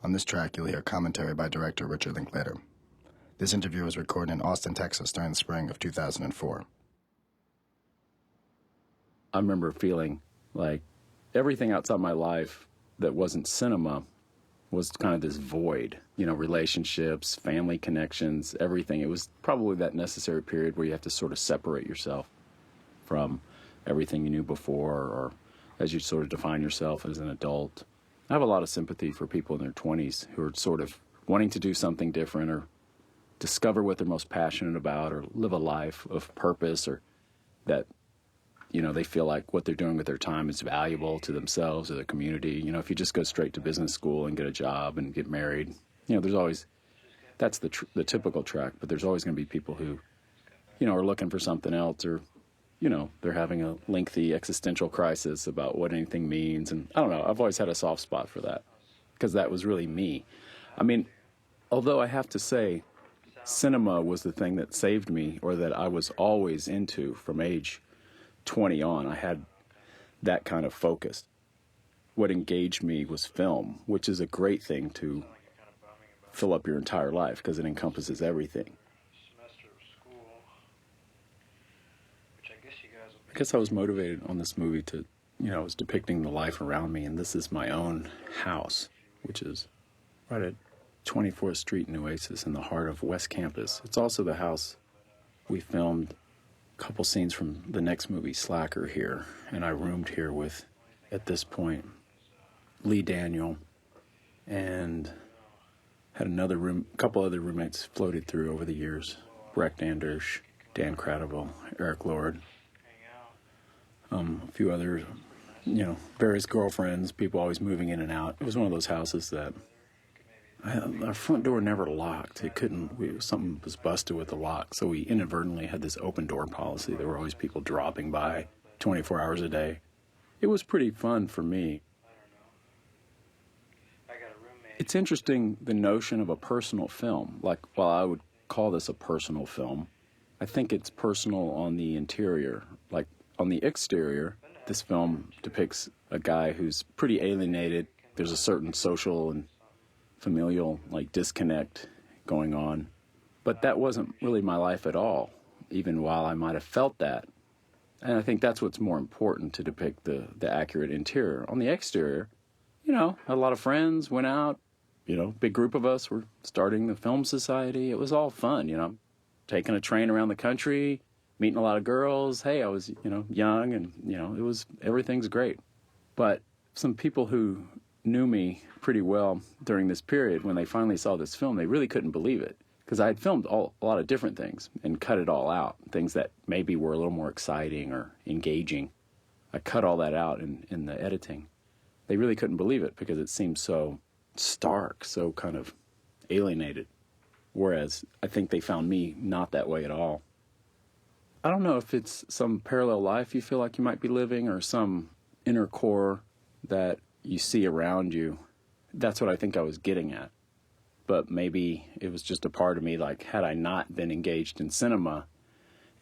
On this track, you'll hear commentary by director Richard Linklater. This interview was recorded in Austin, Texas during the spring of 2004. I remember feeling like everything outside my life that wasn't cinema was kind of this void, relationships, family connections, everything. It was probably that necessary period where you have to sort of separate yourself from everything you knew before, or as you sort of define yourself as an adult. I have a lot of sympathy for people in their 20s who are sort of wanting to do something different or discover what they're most passionate about or live a life of purpose, or that, they feel like what they're doing with their time is valuable to themselves or the community. If you just go straight to business school and get a job and get married, there's always, that's the typical track, but there's always going to be people who, are looking for something else, or they're having a lengthy existential crisis about what anything means. And I don't know, I've always had a soft spot for that because that was really me. I mean, although I have to say, cinema was the thing that saved me, or that I was always into from age 20 on. I had that kind of focus. What engaged me was film, which is a great thing to fill up your entire life because it encompasses everything. I guess I was motivated on this movie to, I was depicting the life around me, and this is my own house, which is right at 24th Street in Oasis in the heart of West Campus. It's also the house we filmed a couple scenes from the next movie, Slacker, here, and I roomed here with, at this point, Lee Daniel, and had a couple other roommates floated through over the years, Breck Andersch, Dan Cradaville, Eric Lord, a few others, various girlfriends, people always moving in and out. It was one of those houses that our front door never locked. Something was busted with the lock, so we inadvertently had this open door policy. There were always people dropping by 24 hours a day. It was pretty fun for me. It's interesting, the notion of a personal film. Like, while I would call this a personal film, I think it's personal on the interior. Like, on the exterior, this film depicts a guy who's pretty alienated. There's a certain social and familial disconnect going on, but that wasn't really my life at all, even while I might have felt that. And I think that's what's more important, to depict the accurate interior. On the exterior, had a lot of friends, went out, big group of us were starting the film society. It was all fun, taking a train around the country, meeting a lot of girls. Hey, I was young, and everything's great. But some people who knew me pretty well during this period, when they finally saw this film, they really couldn't believe it, because I had filmed a lot of different things and cut it all out, things that maybe were a little more exciting or engaging. I cut all that out in the editing. They really couldn't believe it because it seemed so stark, so kind of alienated, whereas I think they found me not that way at all. I don't know if it's some parallel life you feel like you might be living, or some inner core that you see around you. That's what I think I was getting at. But maybe it was just a part of me, like, had I not been engaged in cinema,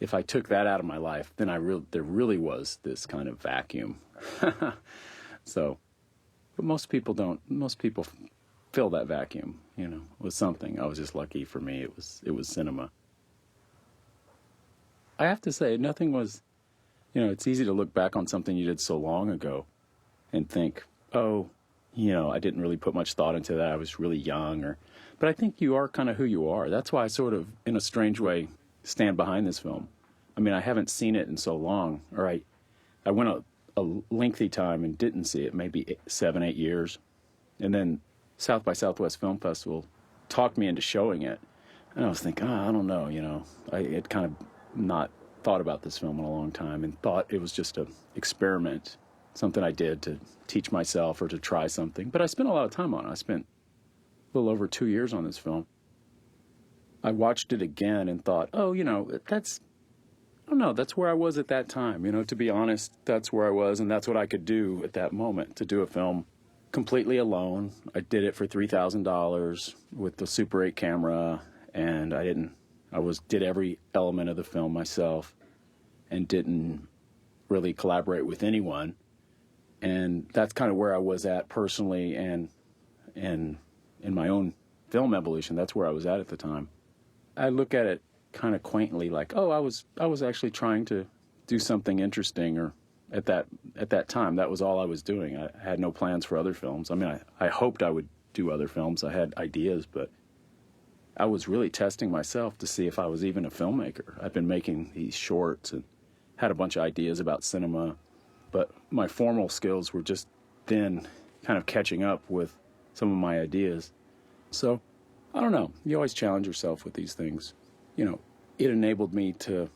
if I took that out of my life, then there really was this kind of vacuum. So, but most people don't. Most people fill that vacuum, with something. I was just lucky. For me, it was cinema. I have to say, nothing was, it's easy to look back on something you did so long ago and think, oh, I didn't really put much thought into that. I was really young, but I think you are kind of who you are. That's why I sort of, in a strange way, stand behind this film. I mean, I haven't seen it in so long, or I went a lengthy time and didn't see it, maybe 7-8 years. And then South by Southwest Film Festival talked me into showing it. And I was thinking, I don't know, I had kind of not thought about this film in a long time and thought it was just an experiment, something I did to teach myself or to try something. But I spent a lot of time on it. I spent a little over 2 years on this film. I watched it again and thought, that's where I was at that time. To be honest, that's where I was, and that's what I could do at that moment, to do a film completely alone. I did it for $3,000 with the Super 8 camera, and I did every element of the film myself and didn't really collaborate with anyone. And that's kind of where I was at personally and in my own film evolution, that's where I was at the time. I look at it kind of quaintly, like, oh, I was actually trying to do something interesting, or at that time, that was all I was doing. I had no plans for other films. I mean, I hoped I would do other films. I had ideas, but I was really testing myself to see if I was even a filmmaker. I'd been making these shorts and had a bunch of ideas about cinema, but my formal skills were just then kind of catching up with some of my ideas. So, I don't know. You always challenge yourself with these things. You know, it enabled me to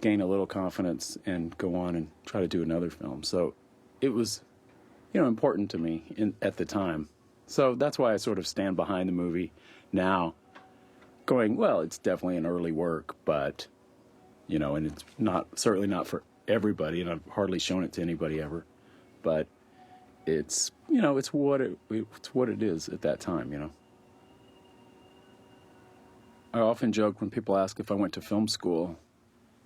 gain a little confidence and go on and try to do another film. So it was, important to me at the time. So that's why I sort of stand behind the movie now, going, well, it's definitely an early work, but, and it's certainly not for everybody, and I've hardly shown it to anybody ever, but it's, it's what it is at that time, I often joke when people ask if I went to film school.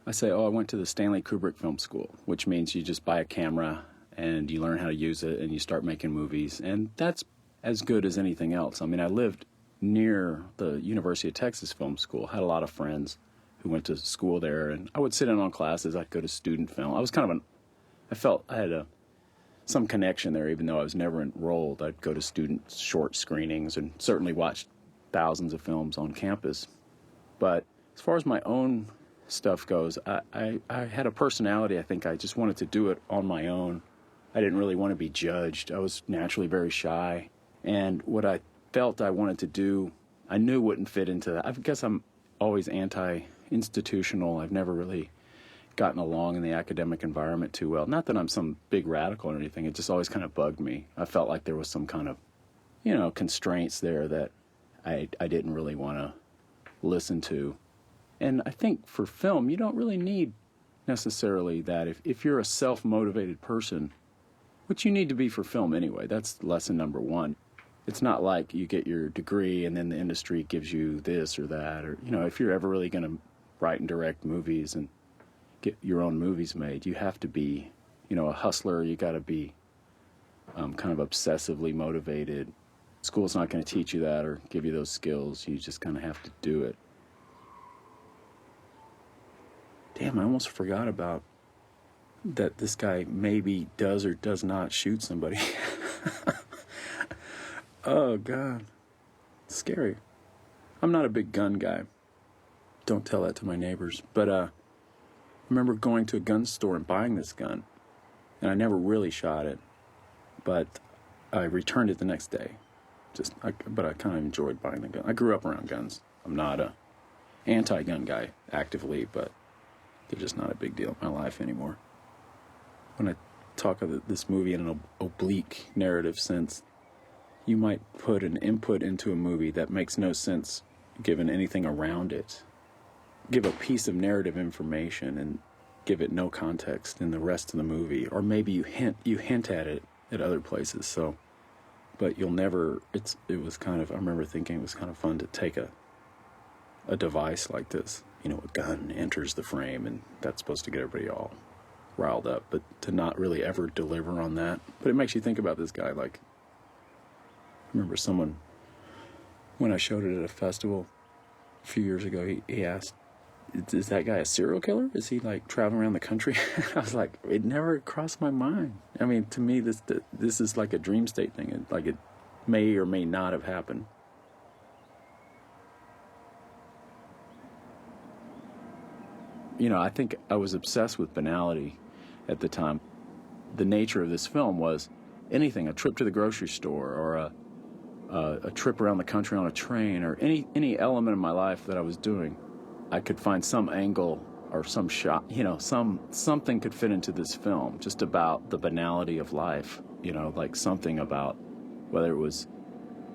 I say, I went to the Stanley Kubrick Film School, which means you just buy a camera and you learn how to use it and you start making movies. And that's as good as anything else. I mean, I lived near the University of Texas Film School, had a lot of friends who went to school there, and I would sit in on classes. I'd go to student film. I was I felt I had some connection there, even though I was never enrolled. I'd go to student short screenings and certainly watched thousands of films on campus. But as far as my own stuff goes, I had a personality. I think I just wanted to do it on my own. I didn't really want to be judged. I was naturally very shy. And what I felt I wanted to do, I knew wouldn't fit into that. I guess I'm always anti-institutional. I've never really gotten along in the academic environment too well. Not that I'm some big radical or anything. It just always kind of bugged me. I felt like there was some kind of, constraints there that I didn't really want to listen to. And I think for film, you don't really need necessarily that. If you're a self-motivated person, which you need to be for film anyway, that's lesson number one. It's not like you get your degree and then the industry gives you this or that. Or, if you're ever really going to write and direct movies and get your own movies made, you have to be, a hustler. You got to be kind of obsessively motivated. School's not going to teach you that or give you those skills. You just kind of have to do it. Damn, I almost forgot about that this guy maybe does or does not shoot somebody. Oh, God. Scary. I'm not a big gun guy. Don't tell that to my neighbors. But I remember going to a gun store and buying this gun. And I never really shot it. But I returned it the next day. But I kind of enjoyed buying the gun. I grew up around guns. I'm not a anti-gun guy actively, but they're just not a big deal in my life anymore. When I talk of this movie in an oblique narrative sense, you might put an input into a movie that makes no sense given anything around it. Give a piece of narrative information and give it no context in the rest of the movie. Or maybe you hint at it at other places. So, but you'll never, it was kind of, I remember thinking it was kind of fun to take a device like this. A gun enters the frame, and that's supposed to get everybody all riled up, but to not really ever deliver on that. But it makes you think about this guy. Like, I remember someone, when I showed it at a festival a few years ago, he asked, is that guy a serial killer? Is he, like, traveling around the country? I was like, it never crossed my mind. I mean, to me, this is like a dream state thing. It may or may not have happened. I think I was obsessed with banality at the time. The nature of this film was anything, a trip to the grocery store or a trip around the country on a train or any element of my life that I was doing. I could find some angle or some shot, something could fit into this film just about the banality of life, like something about whether it was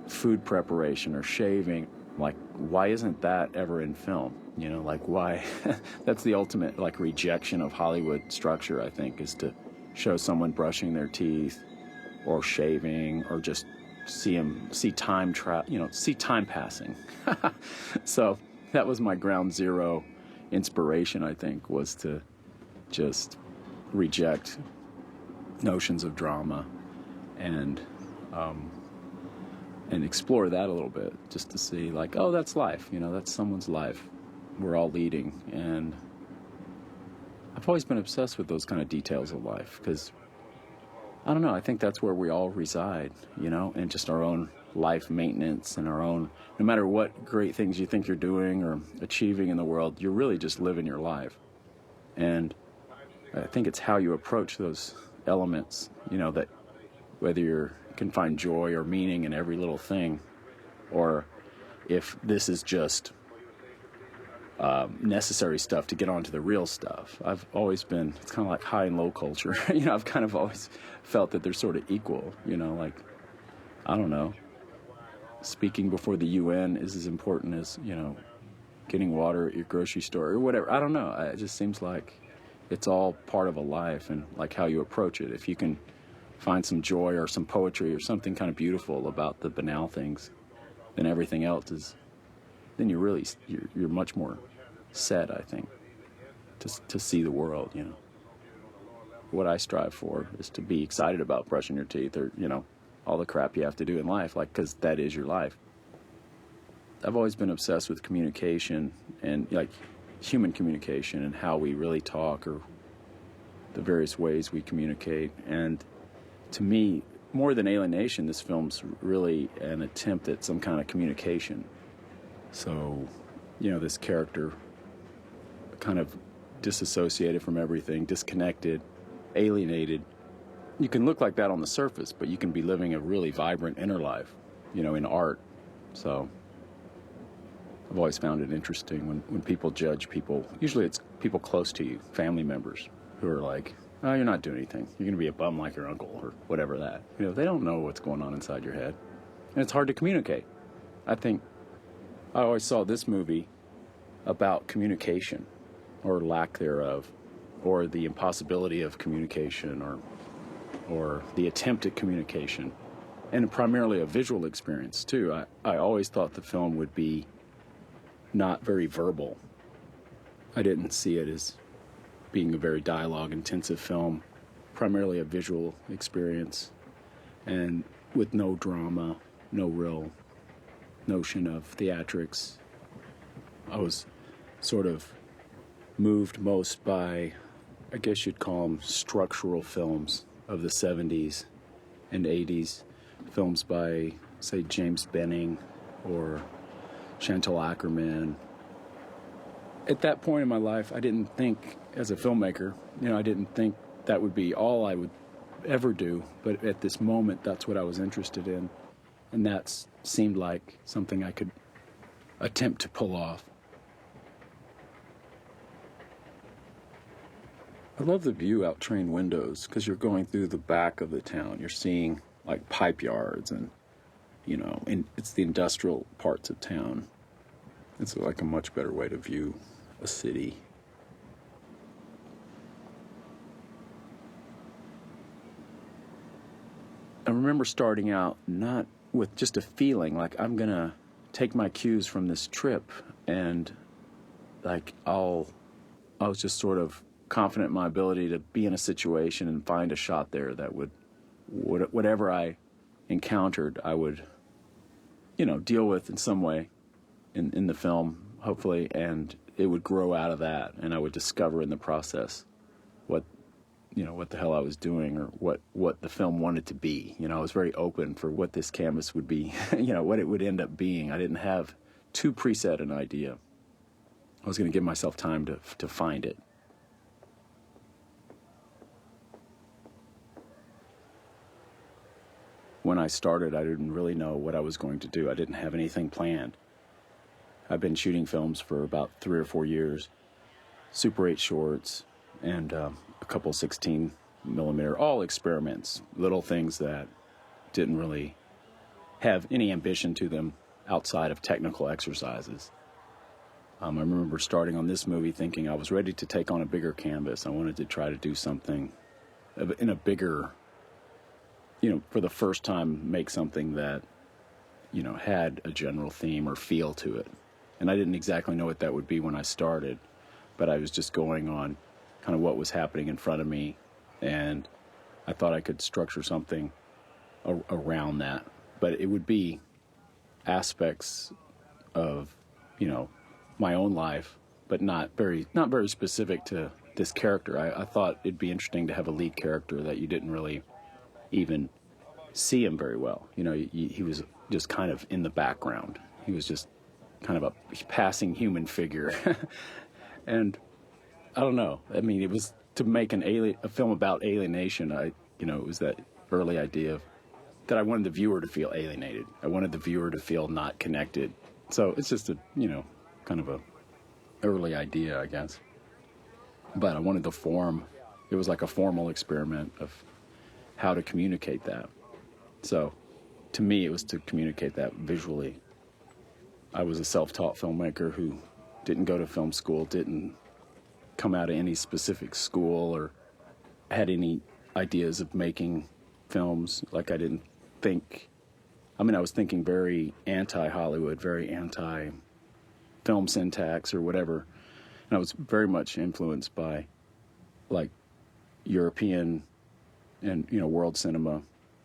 food preparation or shaving. Like, why isn't that ever in film? Like, why? That's the ultimate, like, rejection of Hollywood structure, I think, is to show someone brushing their teeth or shaving or just see time passing. So that was my ground zero inspiration, I think, was to just reject notions of drama and and explore that a little bit, just to see, like, oh, that's life, that's someone's life we're all leading. And I've always been obsessed with those kind of details of life, because I don't know, I think that's where we all reside, and just our own life maintenance and our own, no matter what great things you think you're doing or achieving in the world, you're really just living your life. And I think it's how you approach those elements, that whether you can find joy or meaning in every little thing, or if this is just necessary stuff to get onto the real stuff. I've always been, it's kind of like high and low culture. I've kind of always felt that they're sort of equal, like, I don't know, speaking before the UN is as important as, getting water at your grocery store or whatever. I don't know. It just seems like it's all part of a life, and like how you approach it. If you can find some joy or some poetry or something kind of beautiful about the banal things, then everything else is, then you're much more set, I think, to see the world, What I strive for is to be excited about brushing your teeth, or, all the crap you have to do in life, like, because that is your life. I've always been obsessed with communication, and like human communication, and how we really talk, or the various ways we communicate. And to me, more than alienation, this film's really an attempt at some kind of communication. So, this character kind of disassociated from everything, disconnected, alienated. You can look like that on the surface, but you can be living a really vibrant inner life, in art. So I've always found it interesting when people judge people. Usually it's people close to you, family members, who are like, oh, you're not doing anything. You're going to be a bum like your uncle, or whatever that. They don't know what's going on inside your head. And it's hard to communicate. I think I always saw this movie about communication, or lack thereof, or the impossibility of communication, or the attempt at communication, and primarily a visual experience too. I always thought the film would be not very verbal. I didn't see it as being a very dialogue-intensive film, primarily a visual experience, and with no drama, no real notion of theatrics. I was sort of moved most by, I guess you'd call them, structural films of the 70s and 80s, films by, say, James Benning or Chantal Ackerman. At that point in my life, I didn't think, as a filmmaker, I didn't think that would be all I would ever do, but at this moment, that's what I was interested in, and that seemed like something I could attempt to pull off. I love the view out train windows, because you're going through the back of the town. You're seeing, like, pipe yards, and, and it's the industrial parts of town. It's like a much better way to view a city. I remember starting out not with just a feeling like I'm going to take my cues from this trip, and like I was just sort of confident in my ability to be in a situation and find a shot there that would whatever I encountered, I would, deal with in some way in the film, hopefully, and it would grow out of that, and I would discover in the process what the hell I was doing, or what the film wanted to be. I was very open for what this canvas would be, what it would end up being. I didn't have too preset an idea. I was going to give myself time to find it. When I started, I didn't really know what I was going to do. I didn't have anything planned. I've been shooting films for about 3 or 4 years, Super 8 shorts, and a couple 16 millimeter, all experiments, little things that didn't really have any ambition to them outside of technical exercises. I remember starting on this movie thinking I was ready to take on a bigger canvas. I wanted to try to do something in a bigger, for the first time, make something that, had a general theme or feel to it. And I didn't exactly know what that would be when I started, but I was just going on kind of what was happening in front of me, and I thought I could structure something around that. But it would be aspects of, my own life, but not very specific to this character. I thought it'd be interesting to have a lead character that you didn't really even see him very well. He was just kind of in the background. He was just kind of a passing human figure. And I don't know. I mean, it was to make a film about alienation. It was that early idea of that I wanted the viewer to feel alienated. I wanted the viewer to feel not connected. So it's just a, kind of a early idea, I guess. But I wanted the form. It was like a formal experiment of how to communicate that. So to me, it was to communicate that visually. I was a self-taught filmmaker who didn't go to film school, didn't come out of any specific school or had any ideas of making films. Like I was thinking very anti-Hollywood, very anti-film syntax or whatever. And I was very much influenced by like European and, world cinema,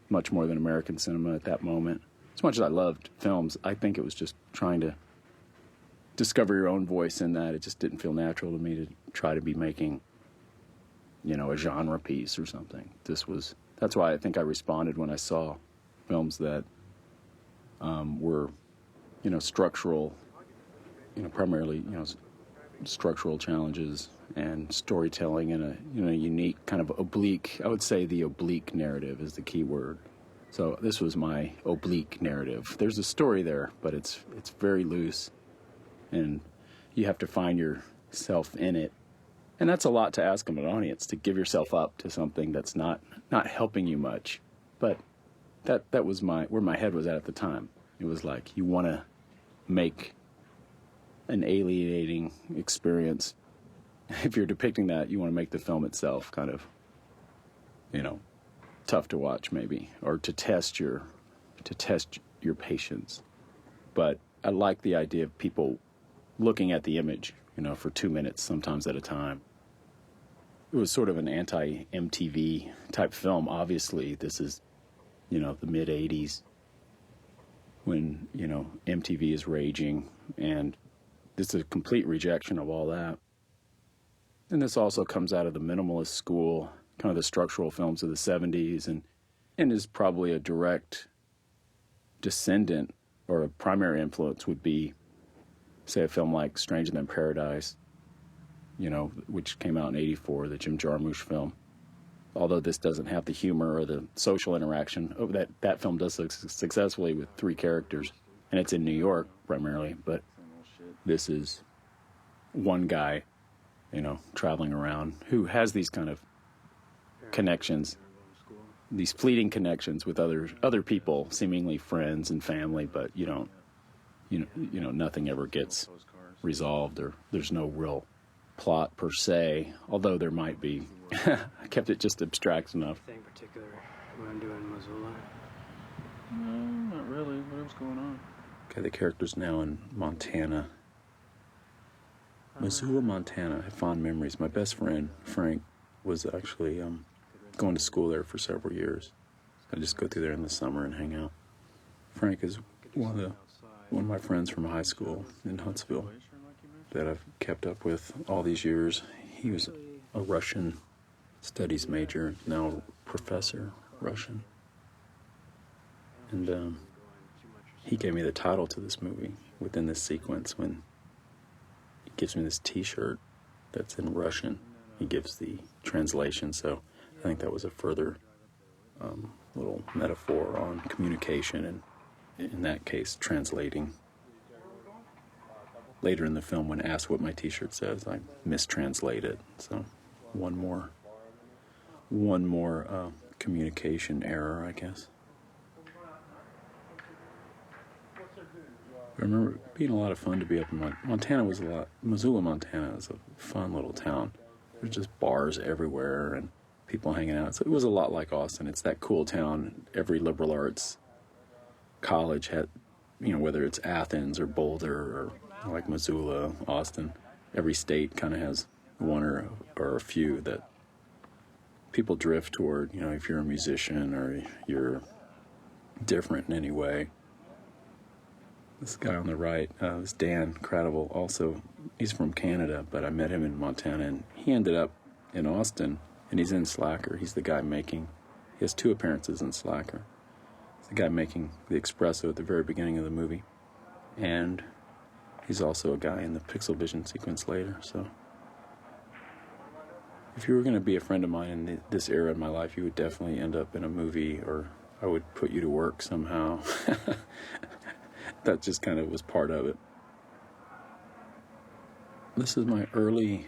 much more than American cinema at that moment. As much as I loved films, I think it was just trying to discover your own voice in that. It just didn't feel natural to me to try to be making, a genre piece or something. That's why I think I responded when I saw films that were, structural, primarily, structural challenges and storytelling in a unique kind of oblique, I would say the oblique narrative is the key word. So this was my oblique narrative. There's a story there, but it's very loose, and you have to find yourself in it. And that's a lot to ask of an audience, to give yourself up to something that's not helping you much. But that was where my head was at the time. It was like, you want to make an alienating experience. If you're depicting that, you want to make the film itself kind of, tough to watch maybe, or to test your patience. But I like the idea of people looking at the image, for 2 minutes, sometimes at a time. It was sort of an anti-MTV type film. Obviously, this is, the mid-'80s when, MTV is raging, and this is a complete rejection of all that. And this also comes out of the minimalist school, kind of the structural films of the 70s, and is probably a direct descendant, or a primary influence would be, say, a film like Stranger Than Paradise, which came out in '84, the Jim Jarmusch film. Although this doesn't have the humor or the social interaction that film does successfully with 3 characters, and it's in New York primarily, but this is one guy, traveling around who has these kind of connections, these fleeting connections with other people, seemingly friends and family, but nothing ever gets resolved, or there's no real plot per se, although there might be. I kept it just abstract enough. Anything particular you want to do in Missoula? No, not really. What was going on? Okay, the character's now in Montana. Missoula, Montana. I have fond memories. My best friend, Frank, was actually going to school there for several years. I just go through there in the summer and hang out. Frank is one of my friends from high school in Huntsville that I've kept up with all these years. He was a Russian studies major, now a professor, Russian. And he gave me the title to this movie within this sequence when he gives me this T-shirt that's in Russian. He gives the translation, so I think that was a further little metaphor on communication, and in that case, translating. Later in the film, when asked what my T-shirt says, I mistranslate it. So one more communication error, I guess. I remember it being a lot of fun to be up in Montana. Missoula, Montana is a fun little town. There's just bars everywhere and people hanging out. So it was a lot like Austin. It's that cool town. Every liberal arts college had, whether it's Athens or Boulder or like Missoula, Austin, every state kind of has one or a few that people drift toward, if you're a musician or you're different in any way. This guy on the right is Dan Cradible. Also, he's from Canada, but I met him in Montana, and he ended up in Austin, and he's in Slacker. He's the guy making, he has 2 appearances in Slacker. He's the guy making the espresso at the very beginning of the movie. And he's also a guy in the Pixel Vision sequence later, so. If you were going to be a friend of mine in this era in my life, you would definitely end up in a movie, or I would put you to work somehow. That just kind of was part of it. This is my early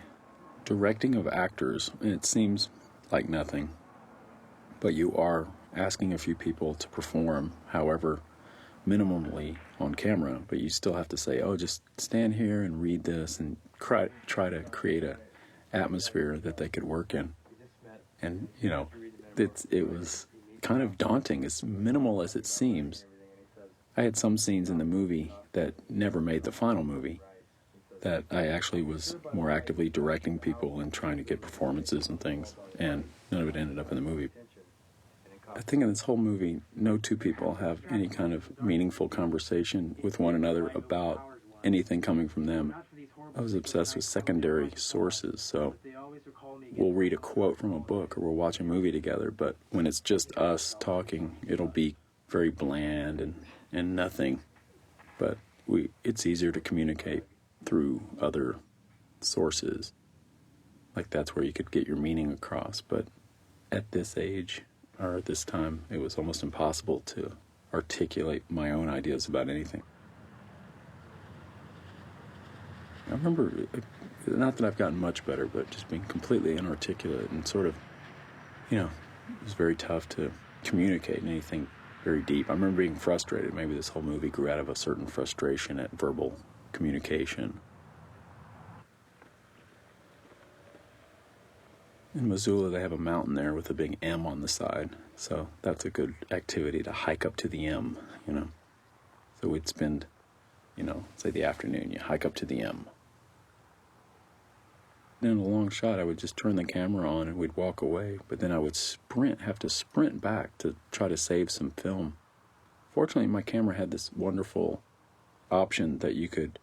directing of actors, and it seems like nothing, but you are asking a few people to perform, however minimally on camera, but you still have to say, oh, just stand here and read this, and try to create a atmosphere that they could work in. And, you know, it was kind of daunting, as minimal as it seems. I had some scenes in the movie that never made the final movie, that I actually was more actively directing people and trying to get performances and things, and none of it ended up in the movie. I think in this whole movie, no 2 people have any kind of meaningful conversation with one another about anything coming from them. I was obsessed with secondary sources, so we'll read a quote from a book or we'll watch a movie together, but when it's just us talking, it'll be very bland and nothing. But it's easier to communicate through other sources. Like, that's where you could get your meaning across. But at this age, or at this time, it was almost impossible to articulate my own ideas about anything. I remember, not that I've gotten much better, but just being completely inarticulate and sort of, you know, it was very tough to communicate anything very deep. I remember being frustrated. Maybe this whole movie grew out of a certain frustration at verbal communication. In Missoula, they have a mountain there with a big M on the side, so that's a good activity to hike up to the M, you know. So we'd spend, you know, say the afternoon, you hike up to the M. Then in a long shot, I would just turn the camera on and we'd walk away, but then I would have to sprint back to try to save some film. Fortunately, my camera had this wonderful option that you could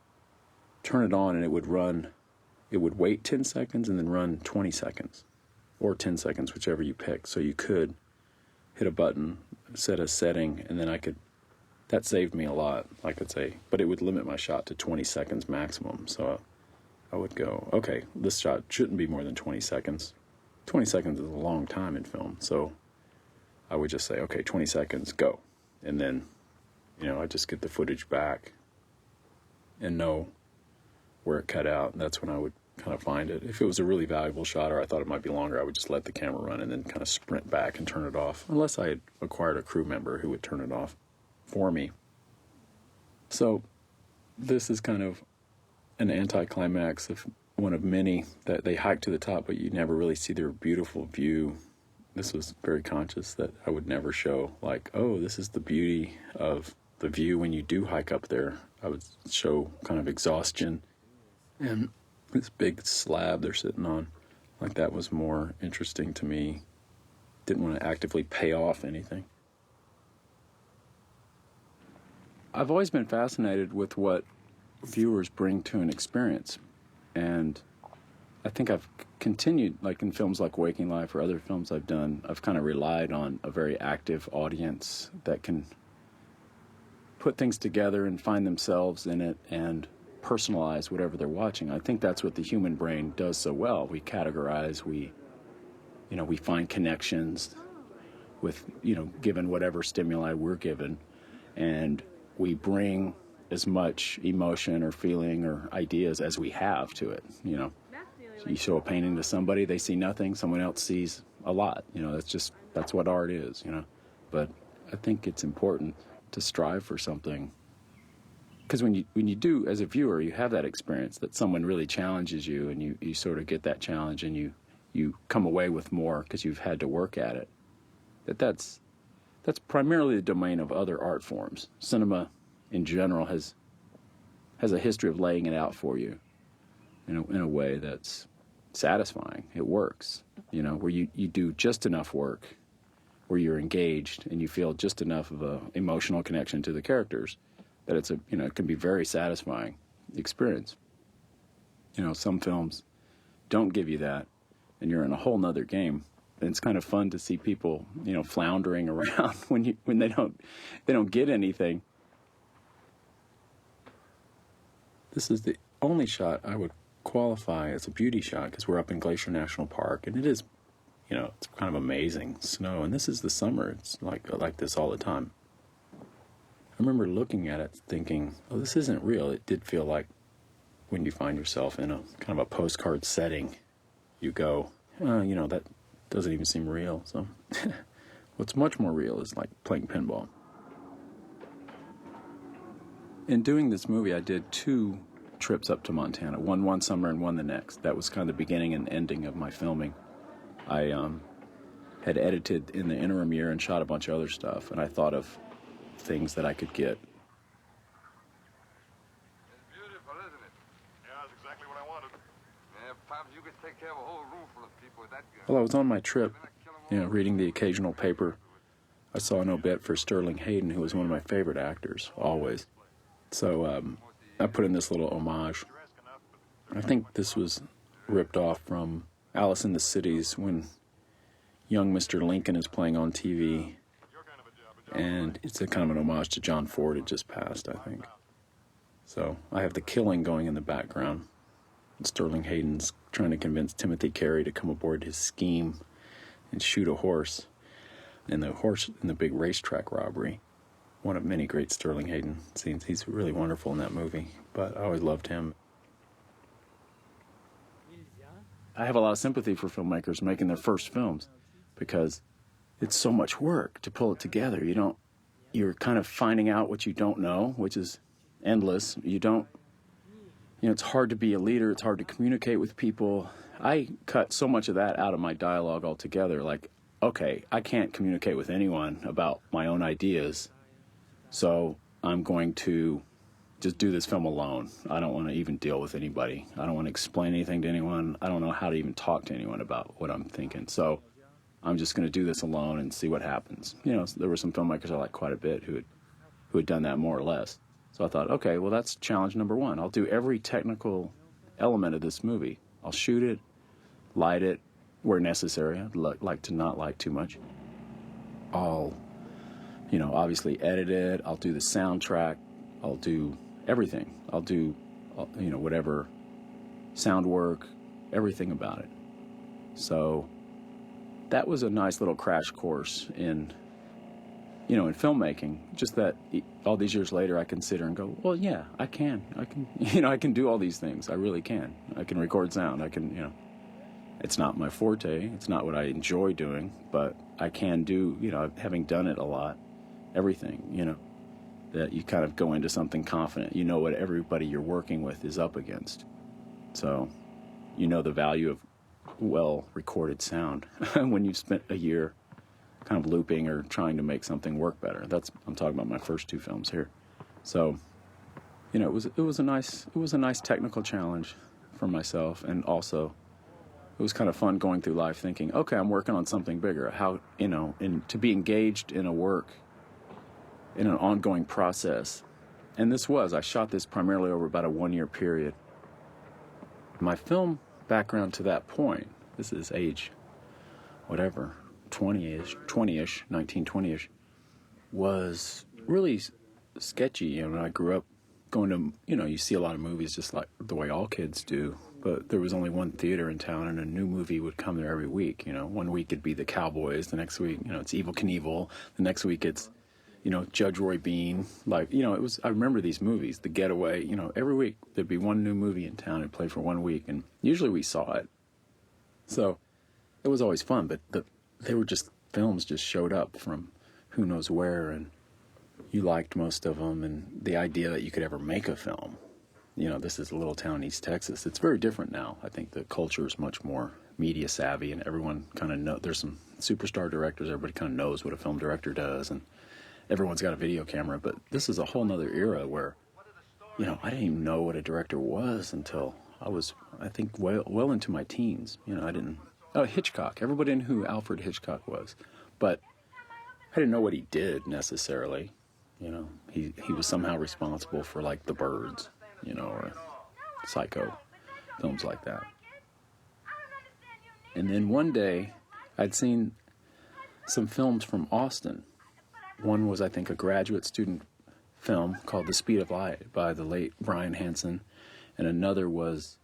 turn it on and it would wait 10 seconds and then run 20 seconds, or 10 seconds, whichever you pick. So you could hit a button, set a setting, and then that saved me a lot, I could say, but it would limit my shot to 20 seconds maximum. So I would go, okay, this shot shouldn't be more than 20 seconds. 20 seconds is a long time in film, so I would just say, okay, 20 seconds, go. And then, you know, I just get the footage back and know where it cut out, and that's when I would kind of find it. If it was a really valuable shot or I thought it might be longer, I would just let the camera run and then kind of sprint back and turn it off, unless I had acquired a crew member who would turn it off for me. So this is kind of an anticlimax of one of many that they hike to the top, but you never really see their beautiful view. This was very conscious that I would never show, like, oh, this is the beauty of the view when you do hike up there. I would show kind of exhaustion and this big slab they're sitting on. Like, that was more interesting to me. Didn't want to actively pay off anything. I've always been fascinated with what viewers bring to an experience, and I think I've continued, like in films like Waking Life or other films I've done, I've kind of relied on a very active audience that can put things together and find themselves in it and personalize whatever they're watching. I think that's what the human brain does so well. We categorize, we find connections with, given whatever stimuli we're given, and we bring as much emotion or feeling or ideas as we have to it. So you show a painting to somebody, they see nothing, someone else sees a lot. That's what art is, But I think it's important to strive for something, because when you do, as a viewer, you have that experience that someone really challenges you, and you sort of get that challenge, and you come away with more because you've had to work at it. That's primarily the domain of other art forms. Cinema, in general, has a history of laying it out for you, in a way that's satisfying. It works, where you do just enough work, where you're engaged and you feel just enough of a emotional connection to the characters, that it's it can be very satisfying experience. Some films don't give you that, and you're in a whole nother game. And it's kind of fun to see people, floundering around when they don't get anything. This is the only shot I would qualify as a beauty shot because we're up in Glacier National Park, and it is, it's kind of amazing snow. And this is the summer; it's like this all the time. I remember looking at it, thinking, "Oh, this isn't real." It did feel like when you find yourself in a kind of a postcard setting, you go, that doesn't even seem real. So what's much more real is like playing pinball. In doing this movie, I did 2 trips up to Montana, one summer and one the next. That was kind of the beginning and ending of my filming. I had edited in the interim year and shot a bunch of other stuff, and I thought of things that I could get. It's beautiful, isn't it? Yeah, that's exactly what I wanted. Yeah, Pops, you could take care of a whole room full of people with that gun. While I was on my trip, reading the occasional paper, I saw an obit for Sterling Hayden, who was one of my favorite actors, always. So I put in this little homage. I think this was ripped off from Alice in the Cities when young Mr. Lincoln is playing on TV. And it's a kind of an homage to John Ford. It just passed, I think. So I have the killing going in the background. Sterling Hayden's trying to convince Timothy Carey to come aboard his scheme and shoot a horse. And the horse in the big racetrack robbery. One of many great Sterling Hayden scenes. He's really wonderful in that movie, but I always loved him. I have a lot of sympathy for filmmakers making their first films because it's so much work to pull it together. You're kind of finding out what you don't know, which is endless. It's hard to be a leader. It's hard to communicate with people. I cut so much of that out of my dialogue altogether. Like, okay, I can't communicate with anyone about my own ideas. So I'm going to just do this film alone. I don't want to even deal with anybody. I don't want to explain anything to anyone. I don't know how to even talk to anyone about what I'm thinking. So I'm just going to do this alone and see what happens. There were some filmmakers I liked quite a bit who had done that more or less. So I thought, okay, well, that's challenge number 1. I'll do every technical element of this movie. I'll shoot it, light it where necessary. I'd like to not light too much. I'll obviously edit it. I'll do the soundtrack. I'll do everything. I'll do, whatever sound work, everything about it. So that was a nice little crash course in filmmaking. Just that all these years later, I consider and go, well, yeah, I can, I can do all these things. I really can. I can record sound. I can, it's not my forte. It's not what I enjoy doing, but I can do, having done it a lot. Everything, that you kind of go into something confident. You know what everybody you're working with is up against. So, the value of well-recorded sound when you've spent a year kind of looping or trying to make something work better. I'm talking about my first 2 films here. So, it was a nice technical challenge for myself, and also it was kind of fun going through life thinking, okay, I'm working on something bigger. How, and to be engaged in a work in an ongoing process. And I shot this primarily over about a 1-year period. My film background to that point, this is age, 20-ish, 1920-ish, was really sketchy. I grew up going to, you see a lot of movies just like the way all kids do, but there was only one theater in town and a new movie would come there every week. One week it'd be The Cowboys, the next week, it's Evel Knievel, the next week it's Judge Roy Bean, I remember these movies, The Getaway, every week there'd be one new movie in town and play for 1 week, and usually we saw it. So it was always fun, but they were just, films just showed up from who knows where, and you liked most of them, and the idea that you could ever make a film. This is a little town in East Texas. It's very different now. I think the culture is much more media savvy, and everyone kind of there's some superstar directors, everybody kind of knows what a film director does, and everyone's got a video camera, but this is a whole nother era where, I didn't even know what a director was until I was, I think, well into my teens. Hitchcock. Everybody knew who Alfred Hitchcock was, but I didn't know what he did necessarily. You know, he was somehow responsible for like The Birds, you know, or Psycho, films like that. And then one day, I'd seen some films from Austin. One was, I think, a graduate student film called The Speed of Light by the late Brian Hansen, and another was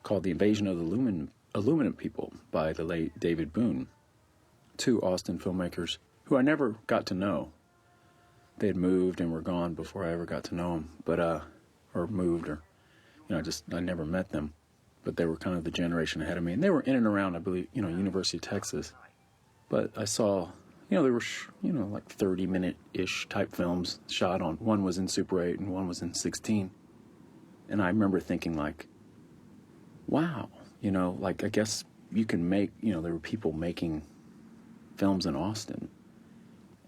called The Invasion of the Aluminum People by the late David Boone. Two Austin filmmakers who I never got to know. They had moved and were gone before I ever got to know them, but or moved, or I never met them. But they were kind of the generation ahead of me, and they were in and around, I believe, University of Texas. But I saw, there were, like 30-minute-ish type films shot on. One was in Super 8 and one was in 16. And I remember thinking, like, wow, like, I guess you can make, there were people making films in Austin.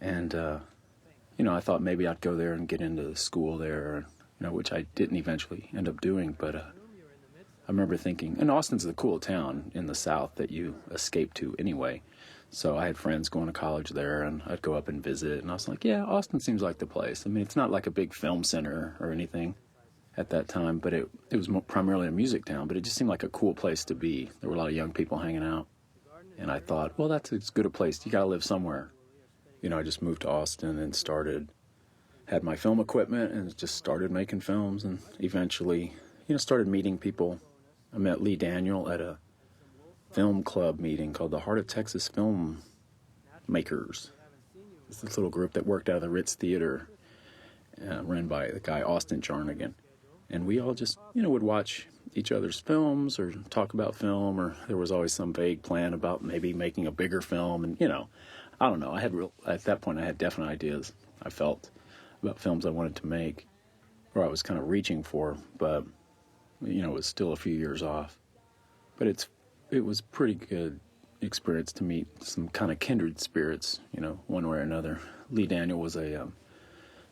And, I thought maybe I'd go there and get into the school there, which I didn't eventually end up doing. But I remember thinking, and Austin's a cool town in the South that you escape to anyway. So I had friends going to college there, and I'd go up and visit. And I was like, yeah, Austin seems like the place. I mean, it's not like a big film center or anything at that time, but it was primarily a music town. But it just seemed like a cool place to be. There were a lot of young people hanging out. And I thought, well, that's as good a place. You got to live somewhere. I just moved to Austin and had my film equipment and just started making films, and eventually, started meeting people. I met Lee Daniel at a film club meeting called the Heart of Texas Film Makers. It's this little group that worked out of the Ritz Theater, run by the guy Austin Jarnigan. And we all just, would watch each other's films or talk about film, or there was always some vague plan about maybe making a bigger film. And, I don't know. At that point, I had definite ideas, I felt, about films I wanted to make, or I was kind of reaching for, but, it was still a few years off. But it was pretty good experience to meet some kind of kindred spirits, one way or another. Lee Daniel was I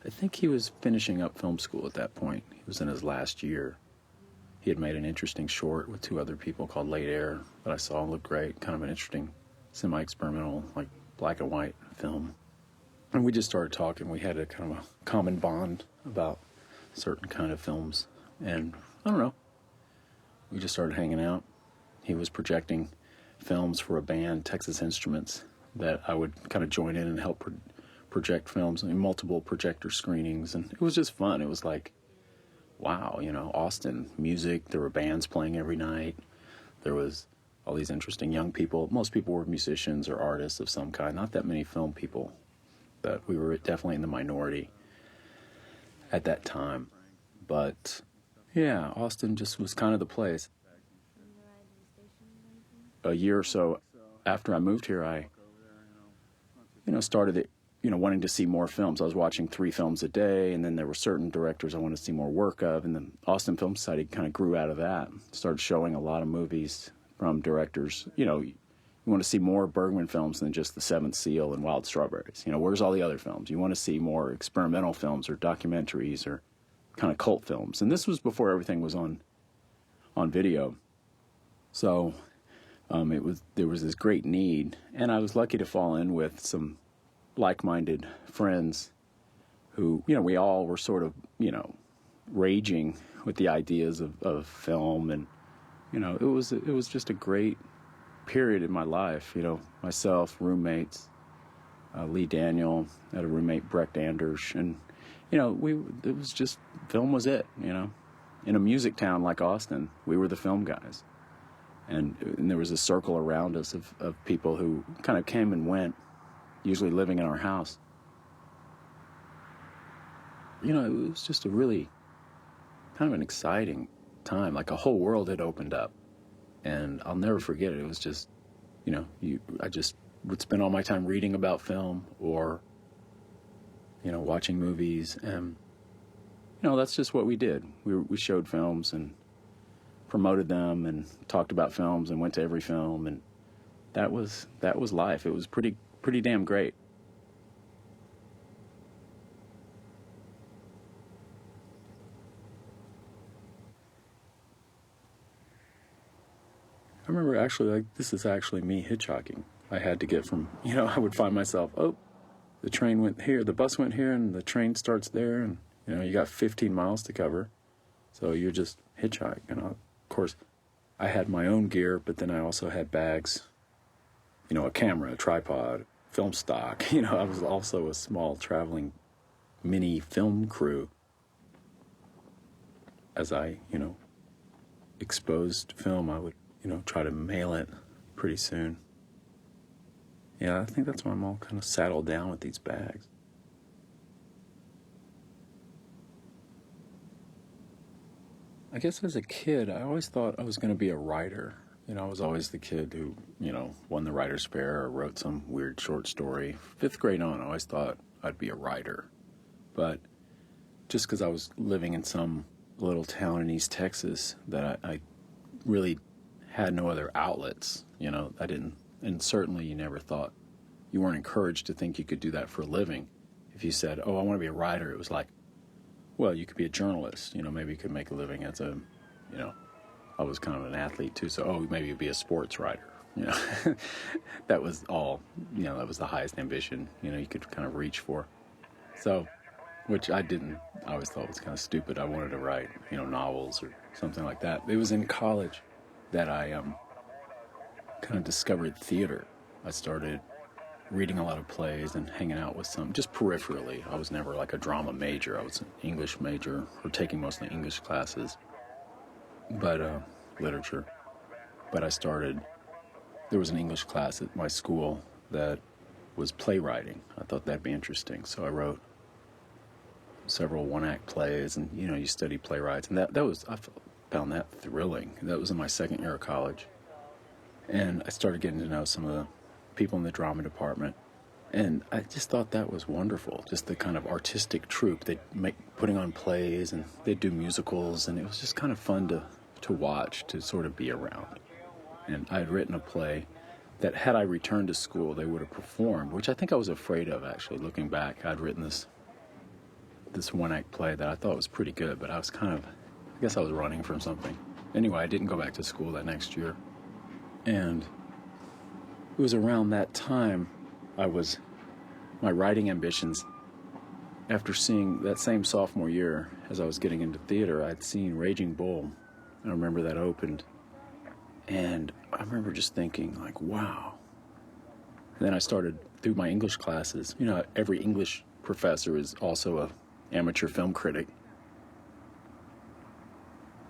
think he was finishing up film school at that point. He was in his last year. He had made an interesting short with two other people called Late Air that I saw looked great, kind of an interesting semi-experimental, like black and white film. And we just started talking. We had a kind of a common bond about certain kind of films. And I don't know, we just started hanging out. He was projecting films for a band, Texas Instruments, that I would kind of join in and help project films, multiple projector screenings. And it was just fun. It was like, wow, Austin music. There were bands playing every night. There was all these interesting young people. Most people were musicians or artists of some kind. Not that many film people. But we were definitely in the minority at that time. But yeah, Austin just was kind of the place. A year or so after I moved here, I, started, wanting to see more films. I was watching 3 films a day, and then there were certain directors I wanted to see more work of, and the Austin Film Society kind of grew out of that. Started showing a lot of movies from directors. You want to see more Bergman films than just The Seventh Seal and Wild Strawberries. Where's all the other films? You want to see more experimental films or documentaries or kind of cult films. And this was before everything was on video. So there was this great need, and I was lucky to fall in with some like-minded friends who, we all were sort of, raging with the ideas of film, and, it was just a great period in my life. Myself, roommates, Lee Daniel, had a roommate, Brecht Anders, and, it was just, film was it, In a music town like Austin, we were the film guys. And there was a circle around us of people who kind of came and went, usually living in our house. It was just a really kind of an exciting time. Like a whole world had opened up. And I'll never forget it. It was just, I just would spend all my time reading about film or, watching movies. And, that's just what we did. We showed films and promoted them and talked about films and went to every film, and that was life. It was pretty damn great. I remember actually, this is actually me hitchhiking. I had to get from, I would find myself, the train went here, the bus went here, and the train starts there, and you got 15 miles to cover, so you're just hitchhike. Of course, I had my own gear, but then I also had bags, a camera, a tripod, film stock. I was also a small traveling mini film crew. As I, exposed film, I would, try to mail it pretty soon. Yeah, I think that's why I'm all kind of saddled down with these bags. I guess as a kid, I always thought I was going to be a writer. I was always the kid who, won the writer's fair or wrote some weird short story. 5th grade on, I always thought I'd be a writer. But just because I was living in some little town in East Texas that I really had no other outlets, I didn't, and certainly you weren't encouraged to think you could do that for a living. If you said, oh, I want to be a writer, it was like, well, you could be a journalist, maybe you could make a living as a, I was kind of an athlete too, so, oh, maybe you'd be a sports writer, That was all, that was the highest ambition, you could kind of reach for. So, which I always thought was kind of stupid. I wanted to write, novels or something like that. It was in college that I kind of discovered theater. I started reading a lot of plays and hanging out with some, just peripherally. I was never like a drama major. I was an English major, or taking mostly English classes, but literature. But there was an English class at my school that was playwriting. I thought that'd be interesting, so I wrote several one-act plays, and you study playwrights, and I found that thrilling. That was in my 2nd year of college, and I started getting to know some of the people in the drama department, and I just thought that was wonderful. Just the kind of artistic troupe putting on plays, and they'd do musicals, and it was just kind of fun to watch, to sort of be around. And I had written a play that, had I returned to school, they would have performed, which I think I was afraid of, actually. Looking back, I'd written this one-act play that I thought was pretty good, but I guess I was running from something. Anyway, I didn't go back to school that next year. And it was around that time my writing ambitions, after seeing that same sophomore year, as I was getting into theater, I'd seen Raging Bull. I remember that opened. And I remember just thinking, like, wow. And then I started through my English classes. Every English professor is also a amateur film critic.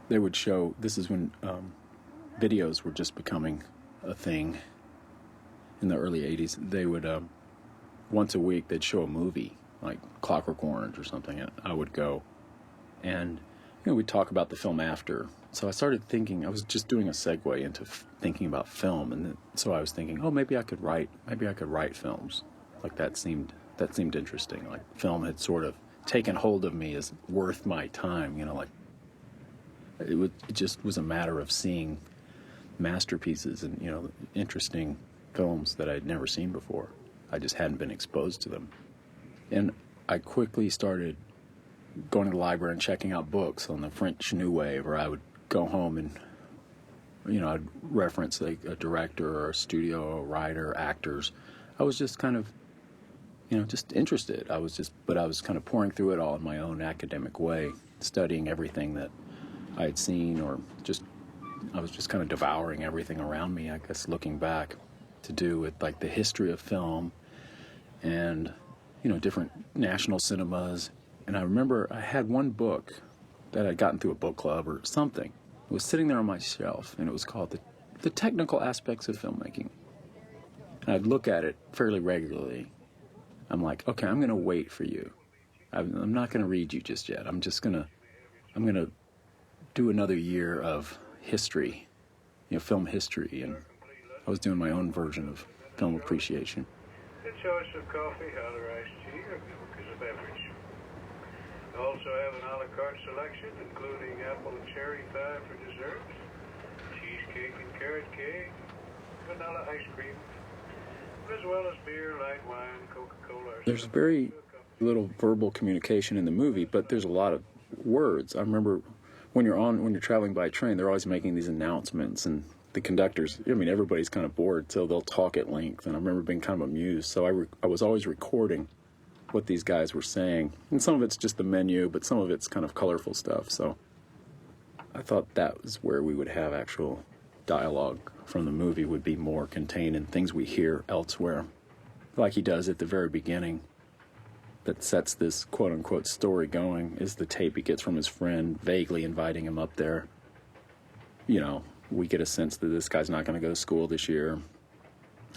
They would show, this is when videos were just becoming a thing in the early 80s. They would, once a week, they'd show a movie, like Clockwork Orange or something, and I would go. And, we'd talk about the film after. So I started thinking, I was just doing a segue into thinking about film, and so I was thinking, oh, maybe I could write films. Like that seemed interesting. Like film had sort of taken hold of me as worth my time, like it just was a matter of seeing masterpieces and, interesting films that I'd never seen before. I just hadn't been exposed to them. And I quickly started going to the library and checking out books on the French New Wave, or I would go home and, I'd reference like a director or a studio, a writer, actors. I was just kind of, just interested. I was kind of pouring through it all in my own academic way, studying everything that I had seen, or I was just kind of devouring everything around me, I guess, looking back, to do with like the history of film and, different national cinemas. And I remember I had one book that I'd gotten through a book club or something. It was sitting there on my shelf, and it was called The Technical Aspects of Filmmaking. And I'd look at it fairly regularly. I'm like, okay, I'm going to wait for you. I'm not going to read you just yet. I'm going to do another year of history, film history. And I was doing my own version of film appreciation. A choice of coffee, either iced tea or milk as a beverage. I also have an a la carte selection, including apple and cherry pie for dessert, cheesecake and carrot cake, vanilla ice cream, as well as beer, light wine, Coca-Cola. There's very little verbal communication in the movie, but there's a lot of words. I remember when you're traveling by train, they're always making these announcements, and the conductors, everybody's kind of bored, so they'll talk at length, and I remember being kind of amused. So I was always recording what these guys were saying. And some of it's just the menu, but some of it's kind of colorful stuff. So I thought that was where we would have actual dialogue from the movie would be more contained in things we hear elsewhere. Like he does at the very beginning, that sets this quote-unquote story going, is the tape he gets from his friend, vaguely inviting him up there. You know, we get a sense that this guy's not going to go to school this year,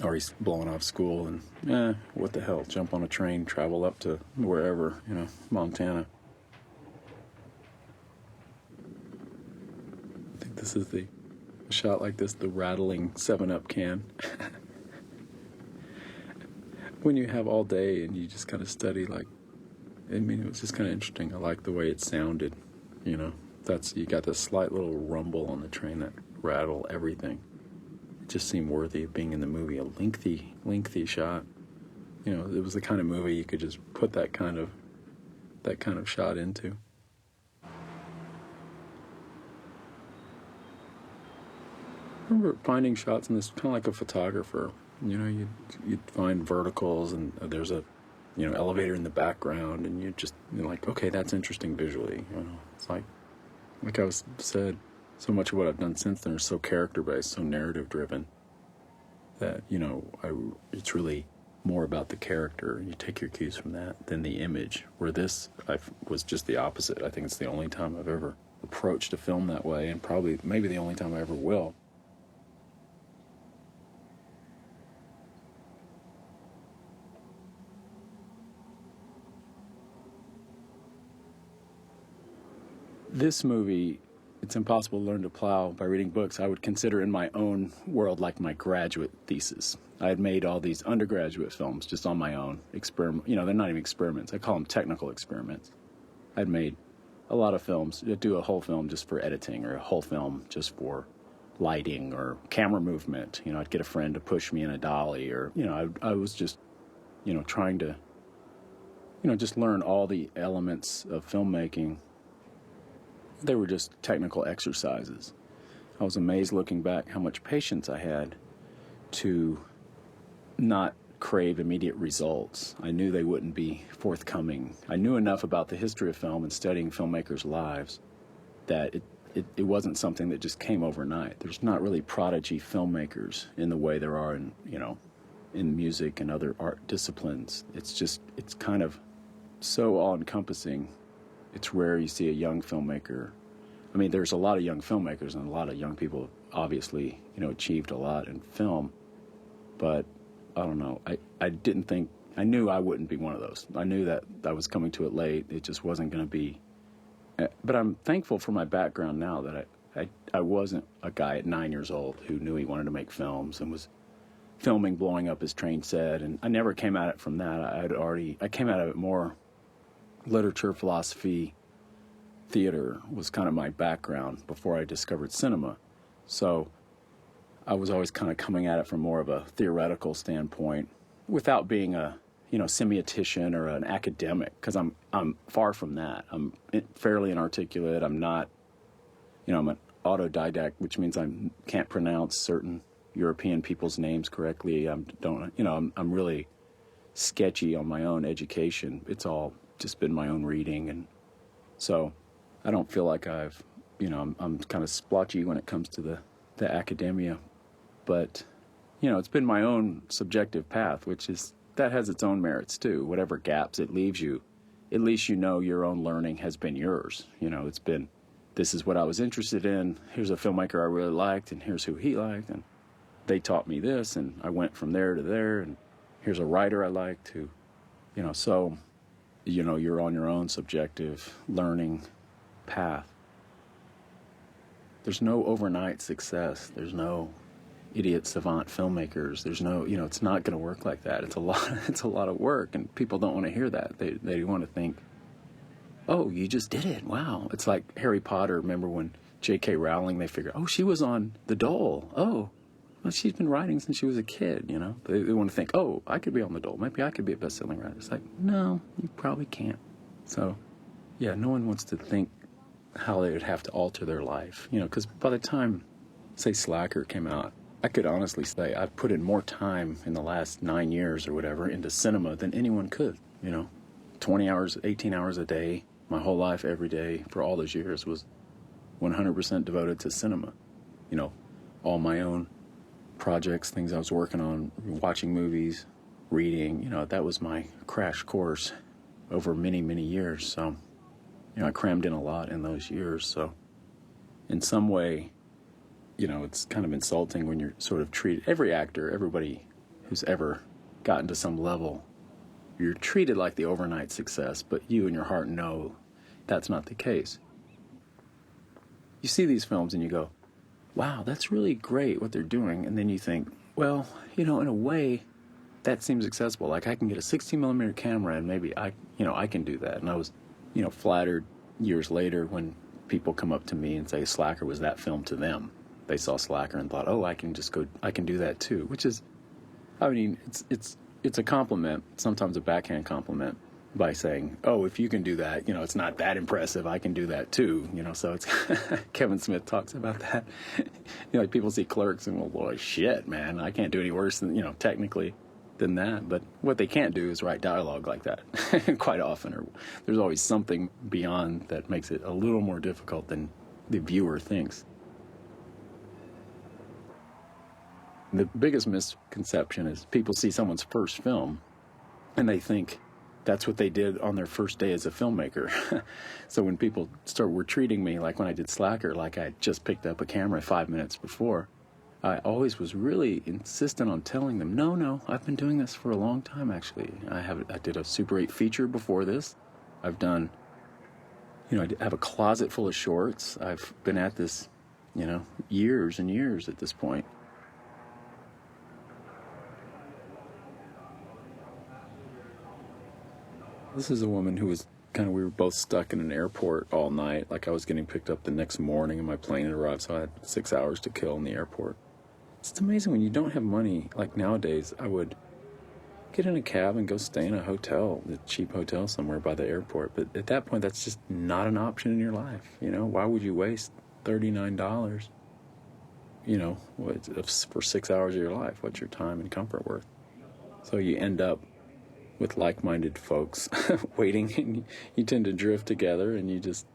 or he's blowing off school, and, what the hell, jump on a train, travel up to wherever, you know, Montana. I think this is the shot like this, the rattling 7-Up can. When you have all day and you just kind of study, like, I mean, it was just kind of interesting. I like the way it sounded, you know. You got this slight little rumble on the train that rattle everything. It just seemed worthy of being in the movie. A lengthy shot. You know, it was the kind of movie you could just put that kind of shot into. I remember finding shots in this kind of like a photographer. You know, you'd find verticals, and there's a, you know, elevator in the background, and you're like, okay, that's interesting visually. You know, it's like I said, so much of what I've done since then is so character-based, so narrative-driven, that, you know, it's really more about the character. You take your cues from that than the image. Where this was just the opposite. I think it's the only time I've ever approached a film that way, and maybe the only time I ever will. This movie, it's impossible to learn to plow by reading books. I would consider in my own world like my graduate thesis. I had made all these undergraduate films just on my own. You know, they're not even experiments. I call them technical experiments. I'd made a lot of films. I'd do a whole film just for editing, or a whole film just for lighting or camera movement. You know, I'd get a friend to push me in a dolly, or, you know, I was just, you know, trying to, you know, just learn all the elements of filmmaking. They were just technical exercises. I was amazed looking back how much patience I had to not crave immediate results. I knew they wouldn't be forthcoming. I knew enough about the history of film and studying filmmakers' lives that it wasn't something that just came overnight. There's not really prodigy filmmakers in the way there are in, you know, in music and other art disciplines. It's kind of so all-encompassing. It's rare you see a young filmmaker. I mean, there's a lot of young filmmakers, and a lot of young people obviously, you know, achieved a lot in film. But I don't know. I knew I wouldn't be one of those. I knew that I was coming to it late. It just wasn't going to be. But I'm thankful for my background now, that I wasn't a guy at 9 years old who knew he wanted to make films and was filming blowing up his train set. And I never came at it from that. I came at it more. Literature, philosophy, theater was kind of my background before I discovered cinema. So I was always kind of coming at it from more of a theoretical standpoint, without being a, you know, semiotician or an academic, because I'm far from that. I'm fairly inarticulate. I'm not, you know, I'm an autodidact, which means I can't pronounce certain European people's names correctly. I'm really sketchy on my own education. It's all just been my own reading, and so I don't feel like I've, you know, I'm kind of splotchy when it comes to the academia, but, you know, it's been my own subjective path, that has its own merits too. Whatever gaps it leaves you, at least you know your own learning has been yours. You know, it's been, this is what I was interested in, here's a filmmaker I really liked, and here's who he liked, and they taught me this, and I went from there to there, and here's a writer I liked who, you know, so, you know, you're on your own subjective learning path. There's no overnight success. There's no idiot savant filmmakers. There's no, you know, it's not going to work like that. It's a lot of work, and people don't want to hear that. They want to think, oh, you just did it. Wow. It's like Harry Potter. Remember when J.K. Rowling, they figured, oh, she was on The Dole. Oh, well, she's been writing since she was a kid, you know. They want to think, oh, I could be on The Dole. Maybe I could be a best-selling writer. It's like, no, you probably can't. So, yeah, no one wants to think how they would have to alter their life, you know, because by the time, say, Slacker came out, I could honestly say I've put in more time in the last 9 years or whatever into cinema than anyone could, you know. 20 hours, 18 hours a day, my whole life, every day, for all those years was 100% devoted to cinema. You know, all my own projects, things I was working on, watching movies, reading, you know, that was my crash course over many, many years. So, you know, I crammed in a lot in those years. So, in some way, you know, it's kind of insulting when you're sort of treated, every actor, everybody who's ever gotten to some level, you're treated like the overnight success, but you in your heart know that's not the case. You see these films and you go, wow, that's really great what they're doing. And then you think, well, you know, in a way, that seems accessible. Like I can get a 16 millimeter camera and maybe I can do that. And I was, you know, flattered years later when people come up to me and say Slacker was that film to them. They saw Slacker and thought, oh, I can do that too. Which is, I mean, it's a compliment, sometimes a backhand compliment, by saying, oh, if you can do that, you know, it's not that impressive, I can do that too, you know. So it's Kevin Smith talks about that. You know, like people see Clerks and, well, boy, shit, man, I can't do any worse than, you know, technically than that. But what they can't do is write dialogue like that quite often, or there's always something beyond that makes it a little more difficult than the viewer thinks. The biggest misconception is people see someone's first film and they think that's what they did on their first day as a filmmaker. So when people were treating me like when I did Slacker, like I just picked up a camera 5 minutes before, I always was really insistent on telling them, no, I've been doing this for a long time, actually. I did a Super 8 feature before this. I've done, you know, I have a closet full of shorts. I've been at this, you know, years and years at this point. This is a woman who was we were both stuck in an airport all night. Like I was getting picked up the next morning and my plane had arrived, so I had 6 hours to kill in the airport. It's amazing when you don't have money. Like nowadays, I would get in a cab and go stay in a hotel, a cheap hotel somewhere by the airport. But at that point, that's just not an option in your life. You know, why would you waste $39, you know, for 6 hours of your life? What's your time and comfort worth? So you end up with like-minded folks waiting, and you tend to drift together and you just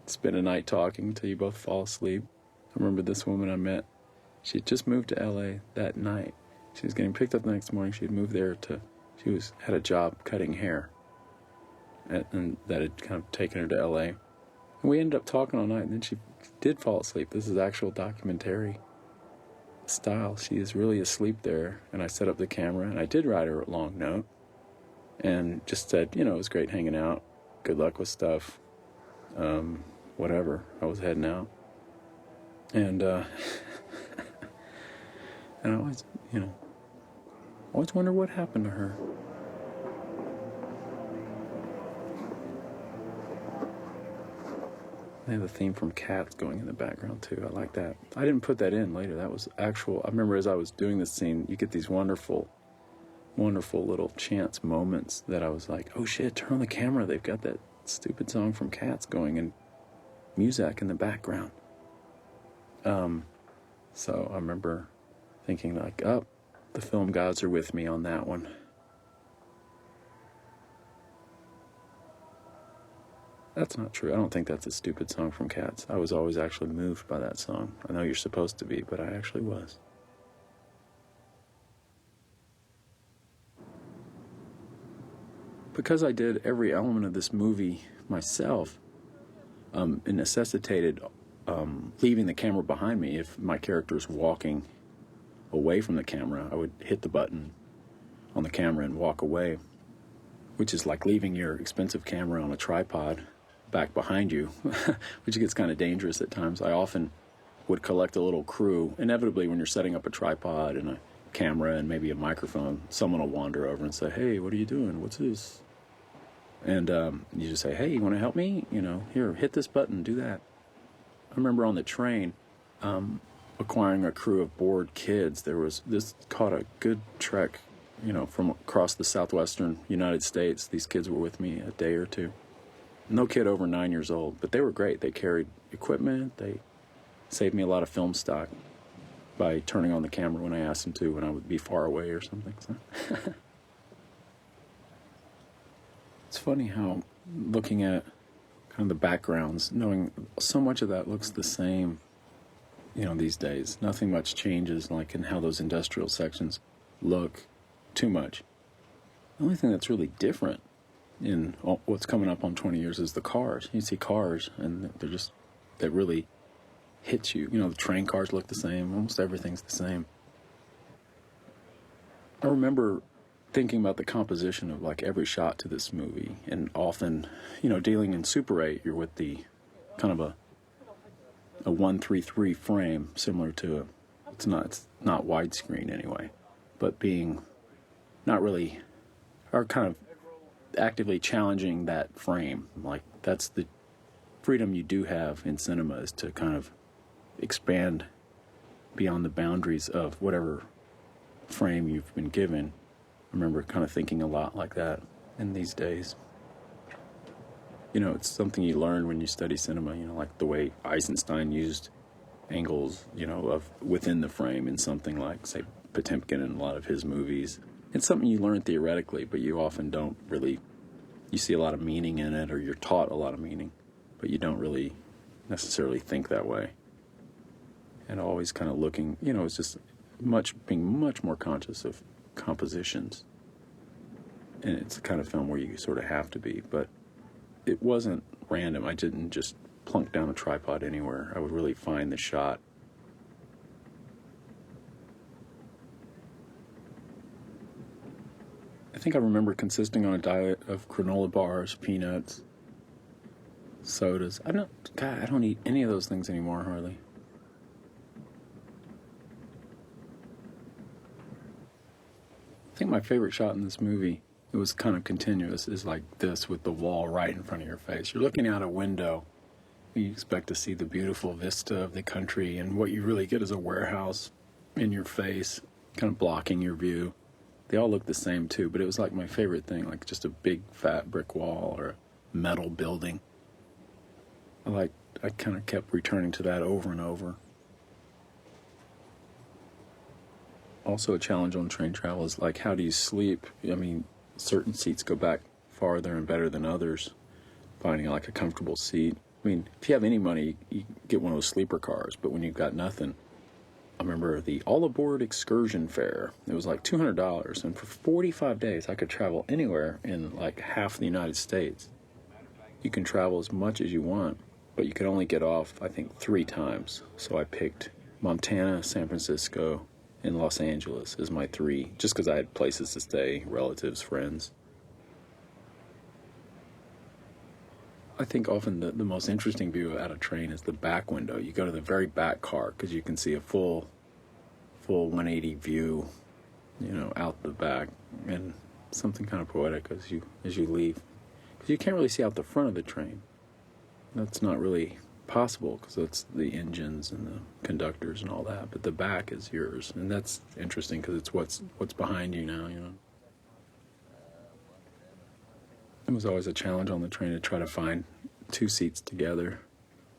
spend a night talking until you both fall asleep. I remember this woman I met, she had just moved to LA that night. She was getting picked up the next morning. She had moved there had a job cutting hair, and that had kind of taken her to LA. And we ended up talking all night, and then she did fall asleep. This is actual documentary style. She is really asleep there, and I set up the camera, and I did write her a long note. And just said, you know, it was great hanging out. Good luck with stuff. Whatever. I was heading out. And, and I always, you know, always wonder what happened to her. They have a theme from Cats going in the background, too. I like that. I didn't put that in later. That was actual. I remember as I was doing this scene, you get these wonderful little chance moments that I was like, oh shit, turn on the camera. They've got that stupid song from Cats going and Muzak in the background. So I remember thinking like, oh, the film gods are with me on that one. That's not true. I don't think that's a stupid song from Cats. I was always actually moved by that song. I know you're supposed to be, but I actually was. Because I did every element of this movie myself, it necessitated leaving the camera behind me. If my character's walking away from the camera, I would hit the button on the camera and walk away, which is like leaving your expensive camera on a tripod back behind you, which gets kind of dangerous at times. I often would collect a little crew. Inevitably, when you're setting up a tripod and a camera and maybe a microphone, someone will wander over and say, hey, what are you doing? What's this? And you just say, hey, you want to help me? You know, here, hit this button, do that. I remember on the train acquiring a crew of bored kids. This caught a good trek, you know, from across the southwestern United States. These kids were with me a day or two. No kid over 9 years old, but they were great. They carried equipment. They saved me a lot of film stock by turning on the camera when I asked them to, when I would be far away or something. So. funny how looking at kind of the backgrounds, knowing so much of that looks the same, these days. Nothing much changes, like in how those industrial sections look too much. The only thing that's really different in what's coming up on 20 years is the cars. You see cars, and that really hits you. The train cars look the same. Almost everything's the same. I remember thinking about the composition of like every shot to this movie, and often, dealing in Super 8, you're with the kind of a 1:3:3 frame, similar to it's not widescreen anyway, but being not really, or kind of actively challenging that frame. Like that's the freedom you do have in cinema, is to kind of expand beyond the boundaries of whatever frame you've been given. I remember kind of thinking a lot like that in these days. It's something you learn when you study cinema, like the way Eisenstein used angles, of within the frame in something like, say, Potemkin in a lot of his movies. It's something you learn theoretically, but you often don't really, you see a lot of meaning in it, or you're taught a lot of meaning, but you don't really necessarily think that way. And always kind of looking, it's just being much more conscious of compositions. And it's the kind of film where you sort of have to be, but it wasn't random. I didn't just plunk down a tripod anywhere. I would really find the shot. I think I remember consisting on a diet of granola bars, peanuts, sodas. I don't eat any of those things anymore, hardly. I think my favorite shot in this movie, it was kind of continuous, is like this with the wall right in front of your face. You're looking out a window. You expect to see the beautiful vista of the country, and what you really get is a warehouse in your face, kind of blocking your view. They all look the same too, but it was like my favorite thing, like just a big fat brick wall or a metal building. I kind of kept returning to that over and over. Also a challenge on train travel is like, how do you sleep? I mean, certain seats go back farther and better than others. Finding like a comfortable seat. I mean, if you have any money, you get one of those sleeper cars, but when you've got nothing, I remember the all-aboard excursion fare. It was like $200, and for 45 days, I could travel anywhere in like half the United States. You can travel as much as you want, but you can only get off, I think, 3 times. So I picked Montana, San Francisco, and Los Angeles as my 3, just because I had places to stay, relatives, friends. I think often the most interesting view out of train is the back window. You go to the very back car because you can see a full 180 view, out the back, and something kind of poetic as you leave, because you can't really see out the front of the train. That's not really possible because that's the engines and the conductors and all that. But the back is yours, and that's interesting because it's what's behind you now. It was always a challenge on the train to try to find 2 seats together.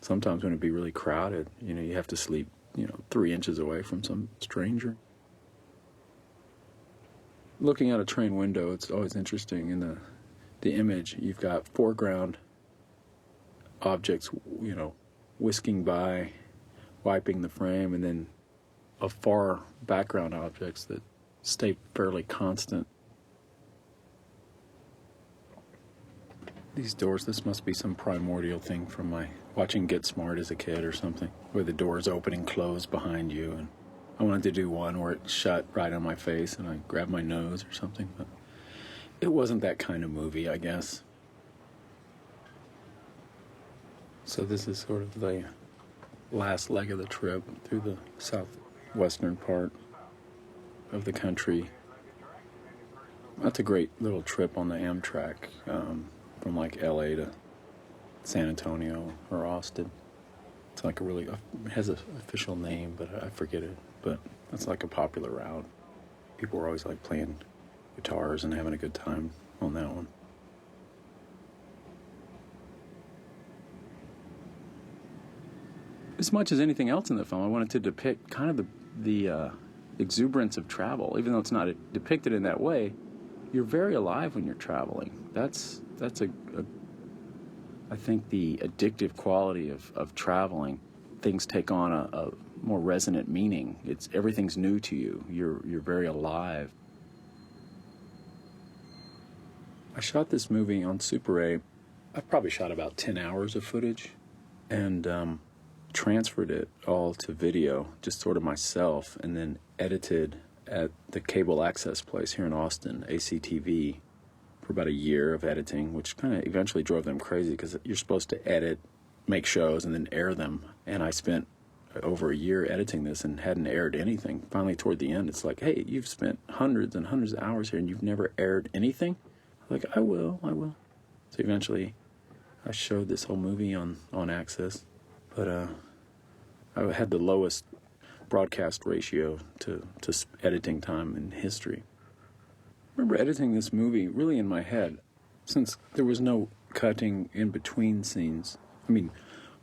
Sometimes when it'd be really crowded, you have to sleep, 3 inches away from some stranger. Looking out a train window, it's always interesting. In the image, you've got foreground objects, whisking by, wiping the frame, and then a far background objects that stay fairly constant. These doors, this must be some primordial thing from my watching Get Smart as a kid or something, where the doors open and close behind you. And I wanted to do one where it shut right on my face and I grabbed my nose or something, but it wasn't that kind of movie, I guess. So this is sort of the last leg of the trip through the southwestern part of the country. That's a great little trip on the Amtrak, from like LA to San Antonio or Austin. It's like it has an official name, but I forget it. But that's like a popular route. People were always like playing guitars and having a good time on that one. As much as anything else in the film, I wanted to depict kind of the exuberance of travel, even though it's not depicted in that way. you're very alive when you're traveling. That's I think the addictive quality of traveling. Things take on a more resonant meaning. Everything's new to you. You're very alive. I shot this movie on Super 8. I probably shot about 10 hours of footage and transferred it all to video, just sort of myself, and then edited at the cable access place here in Austin, ACTV, for about a year of editing, which kind of eventually drove them crazy because you're supposed to edit, make shows, and then air them. And I spent over a year editing this and hadn't aired anything. Finally, toward the end, it's like, hey, you've spent hundreds and hundreds of hours here and you've never aired anything? I'm like, I will. So eventually, I showed this whole movie on Access, but I had the lowest broadcast ratio to editing time in history. I remember editing this movie really in my head, since there was no cutting in between scenes. I mean,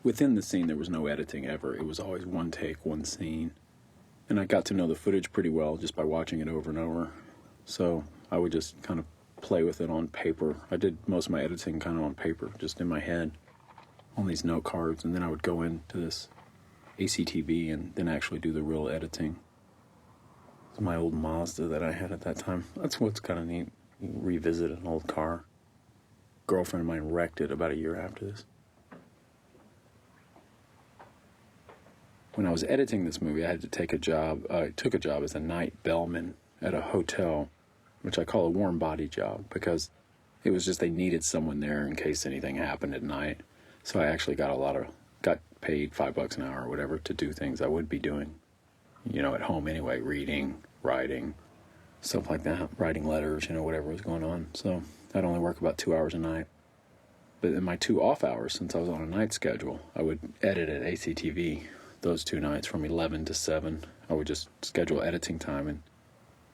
within the scene there was no editing ever. It was always one take, one scene. And I got to know the footage pretty well just by watching it over and over. So I would just kind of play with it on paper. I did most of my editing kind of on paper, just in my head, on these note cards, and then I would go into this ACTV and then actually do the real editing. It's my old Mazda that I had at that time. That's what's kind of neat. You revisit an old car. Girlfriend of mine wrecked it about a year after this. When I was editing this movie, I had to take a job. I took a job as a night bellman at a hotel, which I call a warm body job, because it was just they needed someone there in case anything happened at night. So I actually got paid $5 an hour or whatever to do things I would be doing, at home anyway, reading, writing, stuff like that, writing letters, whatever was going on. So I'd only work about 2 hours a night. But in my 2 off hours, since I was on a night schedule, I would edit at ACTV those 2 nights from 11 to 7. I would just schedule editing time, and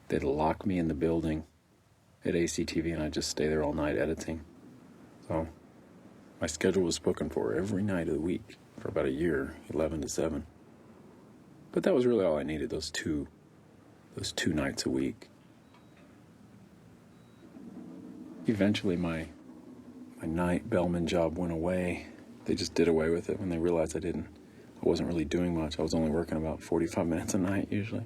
they'd lock me in the building at ACTV, and I'd just stay there all night editing. So my schedule was spoken for every night of the week for about a year, 11 to 7. But that was really all I needed, those two nights a week. Eventually my night bellman job went away. They just did away with it when they realized I wasn't really doing much. I was only working about 45 minutes a night usually.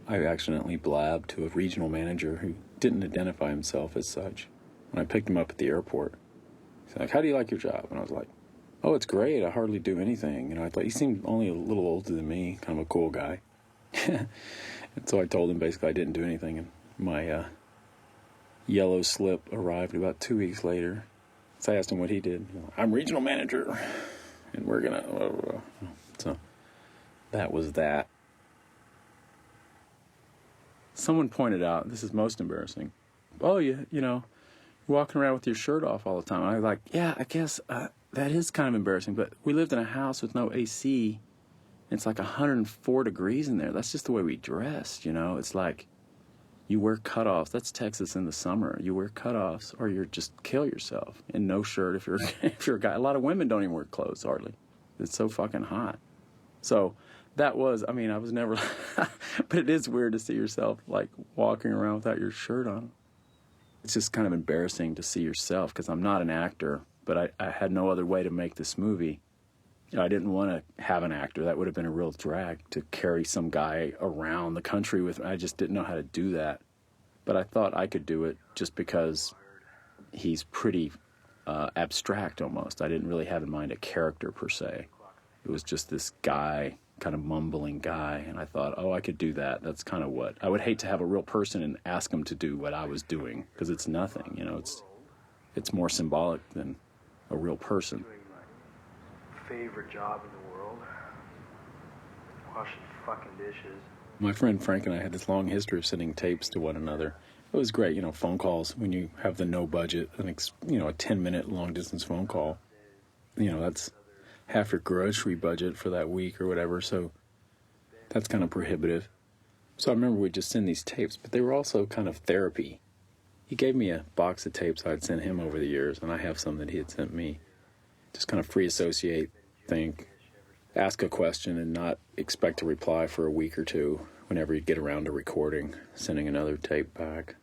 I accidentally blabbed to a regional manager who didn't identify himself as such. When I picked him up at the airport, he's like, "How do you like your job?" And I was like, "Oh, it's great. I hardly do anything." I thought he seemed only a little older than me, kind of a cool guy. And so I told him basically I didn't do anything, and my yellow slip arrived about 2 weeks later. So I asked him what he did. "I'm regional manager, and we're gonna..." So that was that. Someone pointed out, this is most embarrassing, "Oh, you're walking around with your shirt off all the time." And I was like, yeah, I guess that is kind of embarrassing, but we lived in a house with no AC. It's like 104 degrees in there. That's just the way we dressed, It's like you wear cutoffs. That's Texas in the summer. You wear cutoffs or you just kill yourself. And no shirt if you're a guy. A lot of women don't even wear clothes, hardly. It's so fucking hot. So that was, I was never, but it is weird to see yourself like walking around without your shirt on. It's just kind of embarrassing to see yourself, because I'm not an actor, but I had no other way to make this movie. I didn't want to have an actor. That would have been a real drag to carry some guy around the country with me. I just didn't know how to do that. But I thought I could do it just because he's pretty abstract almost. I didn't really have in mind a character per se. It was just this guy, kind of mumbling guy, and I thought, oh, I could do that. That's kind of what I would hate to have a real person and ask him to do what I was doing, because it's nothing, it's more symbolic than a real person. Favorite job in the world? Washing fucking dishes. My friend Frank and I had this long history of sending tapes to one another. It was great, phone calls when you have the no budget, a 10-minute long distance phone call. That's half your grocery budget for that week or whatever, so that's kind of prohibitive. So I remember we'd just send these tapes, but they were also kind of therapy. He gave me a box of tapes I'd sent him over the years, and I have some that he had sent me. Just kind of free associate, think, ask a question and not expect a reply for a week or two whenever you get around to recording, sending another tape back.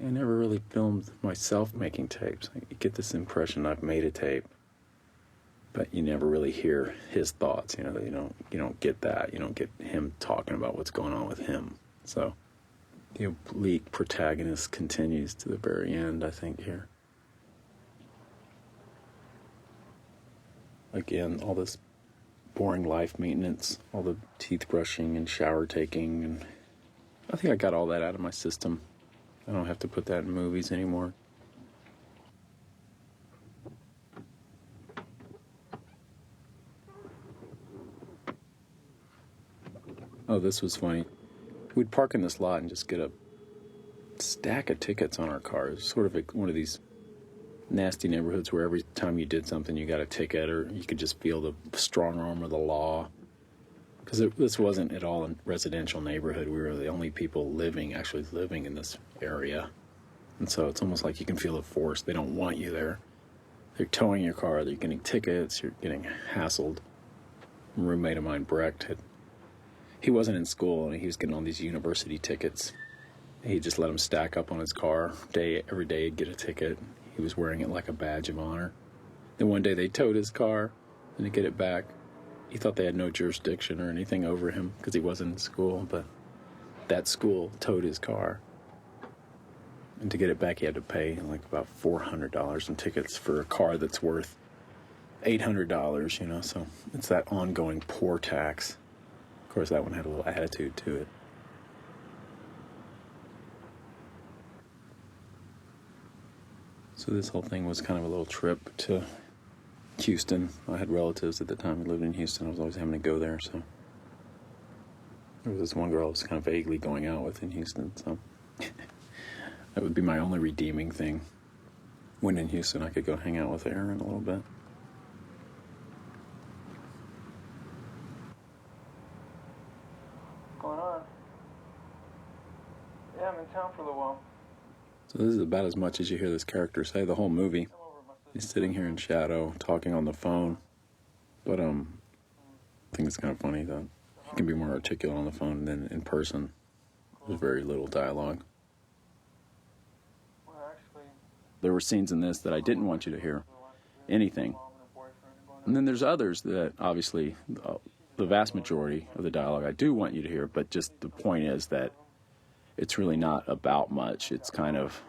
I never really filmed myself making tapes. You get this impression I've made a tape, but you never really hear his thoughts. You don't get that. You don't get him talking about what's going on with him. So the oblique protagonist continues to the very end, I think, here. Again, all this boring life maintenance, all the teeth brushing and shower taking, and I think I got all that out of my system. I don't have to put that in movies anymore. Oh, this was funny. We'd park in this lot and just get a stack of tickets on our cars. Sort of one of these nasty neighborhoods where every time you did something you got a ticket, or you could just feel the strong arm of the law. Because this wasn't at all a residential neighborhood. We were the only people actually living in this area. And so it's almost like you can feel the force. They don't want you there. They're towing your car. They're getting tickets. You're getting hassled. A roommate of mine, Brecht, he wasn't in school, and he was getting all these university tickets. He just let them stack up on his car. Every day he'd get a ticket. He was wearing it like a badge of honor. Then one day they towed his car, and to get it back, he thought they had no jurisdiction or anything over him because he wasn't in school, but that school towed his car. And to get it back, he had to pay like about $400 in tickets for a car that's worth $800, so it's that ongoing poor tax. Of course, that one had a little attitude to it. So this whole thing was kind of a little trip to Houston. I had relatives at the time who lived in Houston. I was always having to go there, so there was this one girl I was kind of vaguely going out with in Houston, so that would be my only redeeming thing. When in Houston, I could go hang out with Aaron a little bit. What's going on? Yeah, I'm in town for a little while. So this is about as much as you hear this character say the whole movie. He's sitting here in shadow, talking on the phone. But I think it's kind of funny that he can be more articulate on the phone than in person. There's very little dialogue. There were scenes in this that I didn't want you to hear anything. And then there's others that, obviously, the vast majority of the dialogue I do want you to hear, but just the point is that it's really not about much. It's kind of,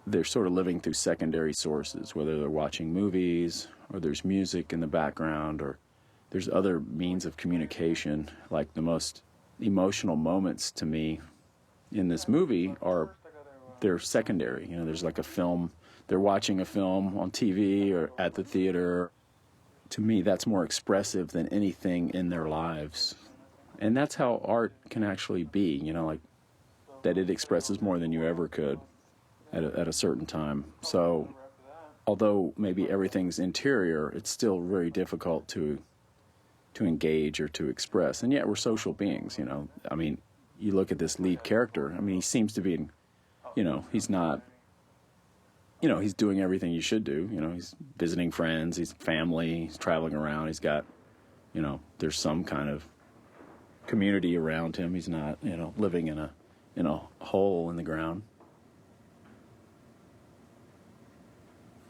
they're sort of living through secondary sources, whether they're watching movies, or there's music in the background, or there's other means of communication. Like the most emotional moments to me in this movie they're secondary. There's like a film, they're watching a film on TV or at the theater. To me, that's more expressive than anything in their lives. And that's how art can actually be, like that it expresses more than you ever could at a certain time. So although maybe everything's interior, it's still very difficult to engage or to express. And yet we're social beings, I mean, you look at this lead character, I mean, he seems to be, he's not, he's doing everything you should do. He's visiting friends, he's family, he's traveling around, he's got, there's some kind of community around him. He's not, living in a hole in the ground.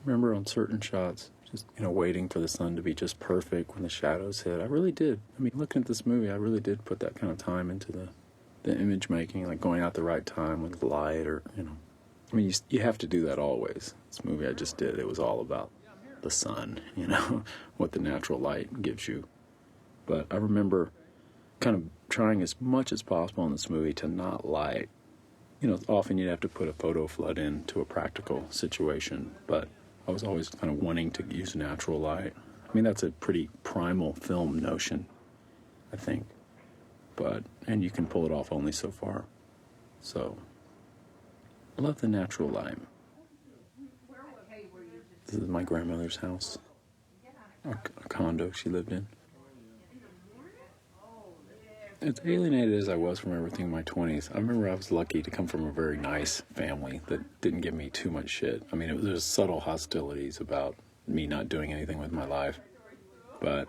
Remember on certain shots, just, waiting for the sun to be just perfect when the shadows hit. I really did. I mean, looking at this movie, I really did put that kind of time into the image making, like going out the right time with the light, or, I mean, you have to do that always. This movie I just did, it was all about the sun, what the natural light gives you. But I remember kind of trying as much as possible in this movie to not light. Often you'd have to put a photo flood into a practical situation, but I was always kind of wanting to use natural light. I mean, that's a pretty primal film notion, I think. And you can pull it off only so far. So, I love the natural light. This is my grandmother's house, a condo she lived in. As alienated as I was from everything in my 20s, I remember I was lucky to come from a very nice family that didn't give me too much shit. I mean, there was subtle hostilities about me not doing anything with my life, but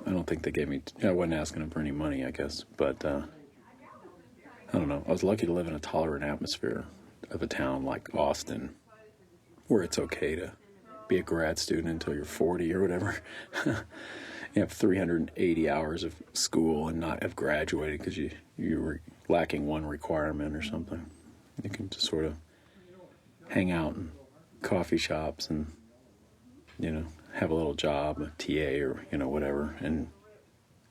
I don't think they gave me, I wasn't asking them for any money, I guess, but I don't know. I was lucky to live in a tolerant atmosphere of a town like Austin, where it's okay to be a grad student until you're 40 or whatever. You have 380 hours of school and not have graduated because you were lacking one requirement or something. You can just sort of hang out in coffee shops and, have a little job, a TA or, whatever, and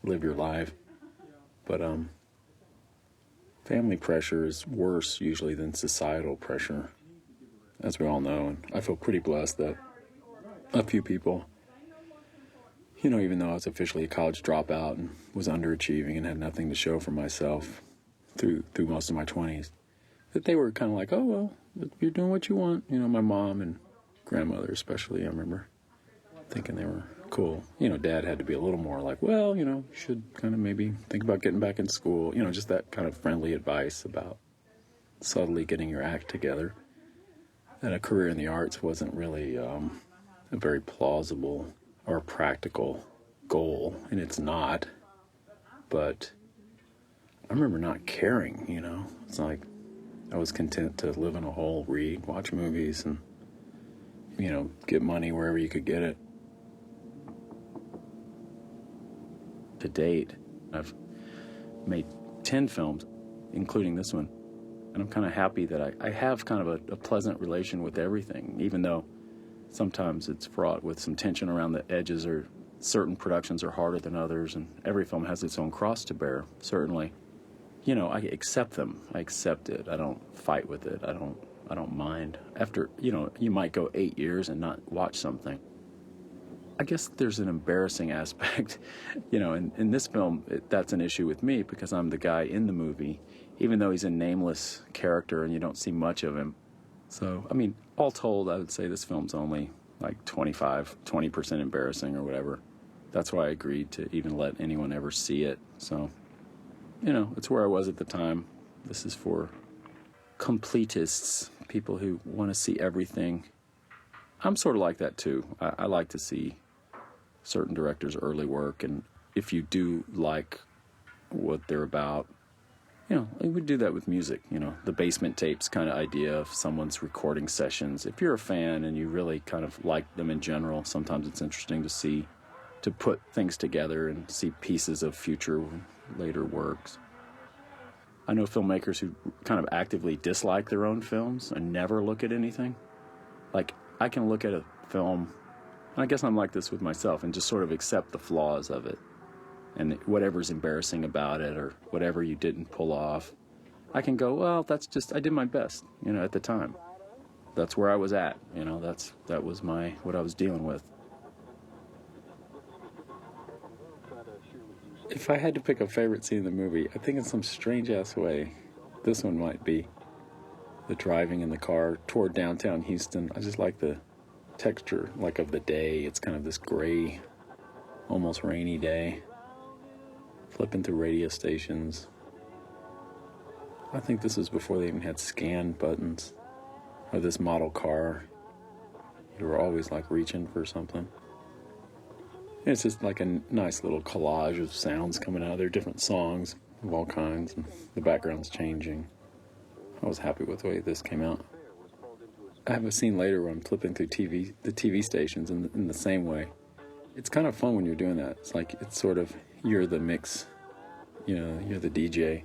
live your life. But family pressure is worse usually than societal pressure, as we all know. And I feel pretty blessed that a few people, even though I was officially a college dropout and was underachieving and had nothing to show for myself through most of my 20s, that they were kind of like, oh, well, you're doing what you want. My mom and grandmother especially, I remember thinking they were cool. Dad had to be a little more like, well, you should kind of maybe think about getting back in school. Just that kind of friendly advice about subtly getting your act together. And a career in the arts wasn't really a very plausible or practical goal, and it's not. But I remember not caring, It's like I was content to live in a hole, read, watch movies, and, get money wherever you could get it. To date, I've made 10 films, including this one, and I'm kind of happy that I have kind of a pleasant relation with everything, even though sometimes it's fraught with some tension around the edges, or certain productions are harder than others, and every film has its own cross to bear, certainly. I accept them. I accept it. I don't fight with it. I don't mind. After, you might go 8 years and not watch something. I guess there's an embarrassing aspect, in this film, that's an issue with me because I'm the guy in the movie, even though he's a nameless character and you don't see much of him. So, all told, I would say this film's only like 20% embarrassing or whatever. That's why I agreed to even let anyone ever see it. So, it's where I was at the time. This is for completists, people who want to see everything. I'm sort of like that too. I like to see certain directors' early work, and if you do like what they're about, we would do that with music, the basement tapes kind of idea of someone's recording sessions. If you're a fan and you really kind of like them in general, sometimes it's interesting to put things together and see pieces of future, later works. I know filmmakers who kind of actively dislike their own films and never look at anything. Like, I can look at a film, and I guess I'm like this with myself, and just sort of accept the flaws of it. And whatever's embarrassing about it, or whatever you didn't pull off, I can go, well, that's just, I did my best, at the time. That's where I was at, that was what I was dealing with. If I had to pick a favorite scene in the movie, I think in some strange-ass way, this one might be the driving in the car toward downtown Houston. I just like the texture, of the day. It's kind of this gray, almost rainy day. Flipping through radio stations. I think this was before they even had scan buttons. Or this model car. You were always reaching for something. And it's just like a nice little collage of sounds coming out. There are different songs of all kinds, and the background's changing. I was happy with the way this came out. I have a scene later where I'm flipping through the TV stations in the same way. It's kind of fun when you're doing that. It's sort of, you're the mix, you're the DJ,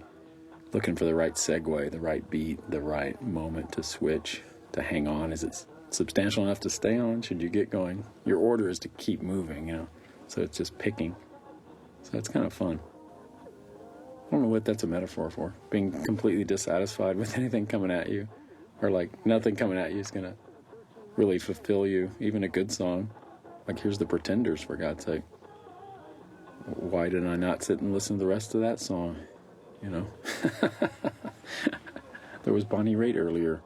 looking for the right segue, the right beat, the right moment to switch, to hang on. Is it substantial enough to stay on? Should you get going? Your order is to keep moving, so it's just picking. So it's kind of fun. I don't know what that's a metaphor for. Being completely dissatisfied with anything coming at you, or nothing coming at you is going to really fulfill you, even a good song. Here's the Pretenders, for God's sake. Why did I not sit and listen to the rest of that song? There was Bonnie Raitt earlier.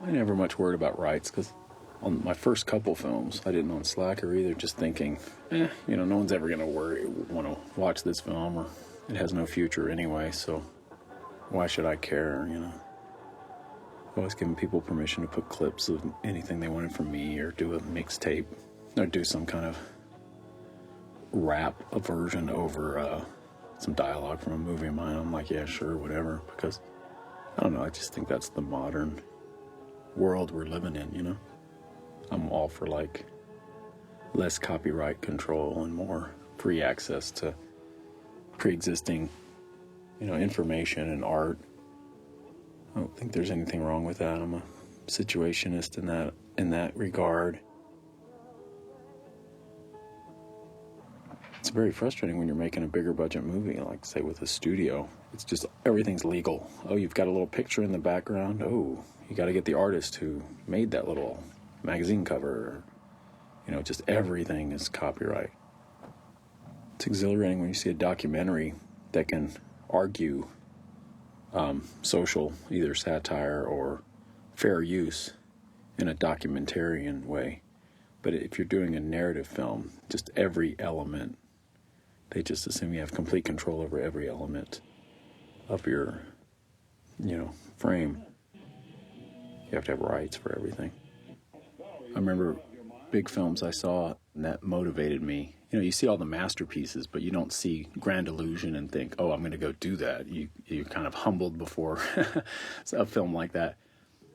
I never much worried about rights, because on my first couple films, I didn't own Slacker either, just thinking, no one's ever going to want to watch this film, or it has no future anyway, so why should I care, Always giving people permission to put clips of anything they wanted from me, or do a mixtape, or do some kind of rap version over some dialogue from a movie of mine, I'm like, yeah, sure, whatever, because, I don't know, I just think that's the modern world we're living in, you know? I'm all for, like, less copyright control and more free access to pre-existing, you know, information and art. I don't think there's anything wrong with that. I'm a situationist in that regard. It's very frustrating when you're making a bigger budget movie, like say with a studio. It's just everything's legal. Oh, you've got a little picture in the background. Oh, you got to get the artist who made that little magazine cover. You know, just everything is copyright. It's exhilarating when you see a documentary that can argue social, either satire or fair use in a documentarian way. But if you're doing a narrative film, just every element, they just assume you have complete control over every element of your, you know, frame. You have to have rights for everything. I remember big films I saw that motivated me. You know, you see all the masterpieces, but you don't see Grand Illusion and think, oh, I'm going to go do that. You're kind of humbled before a film like that.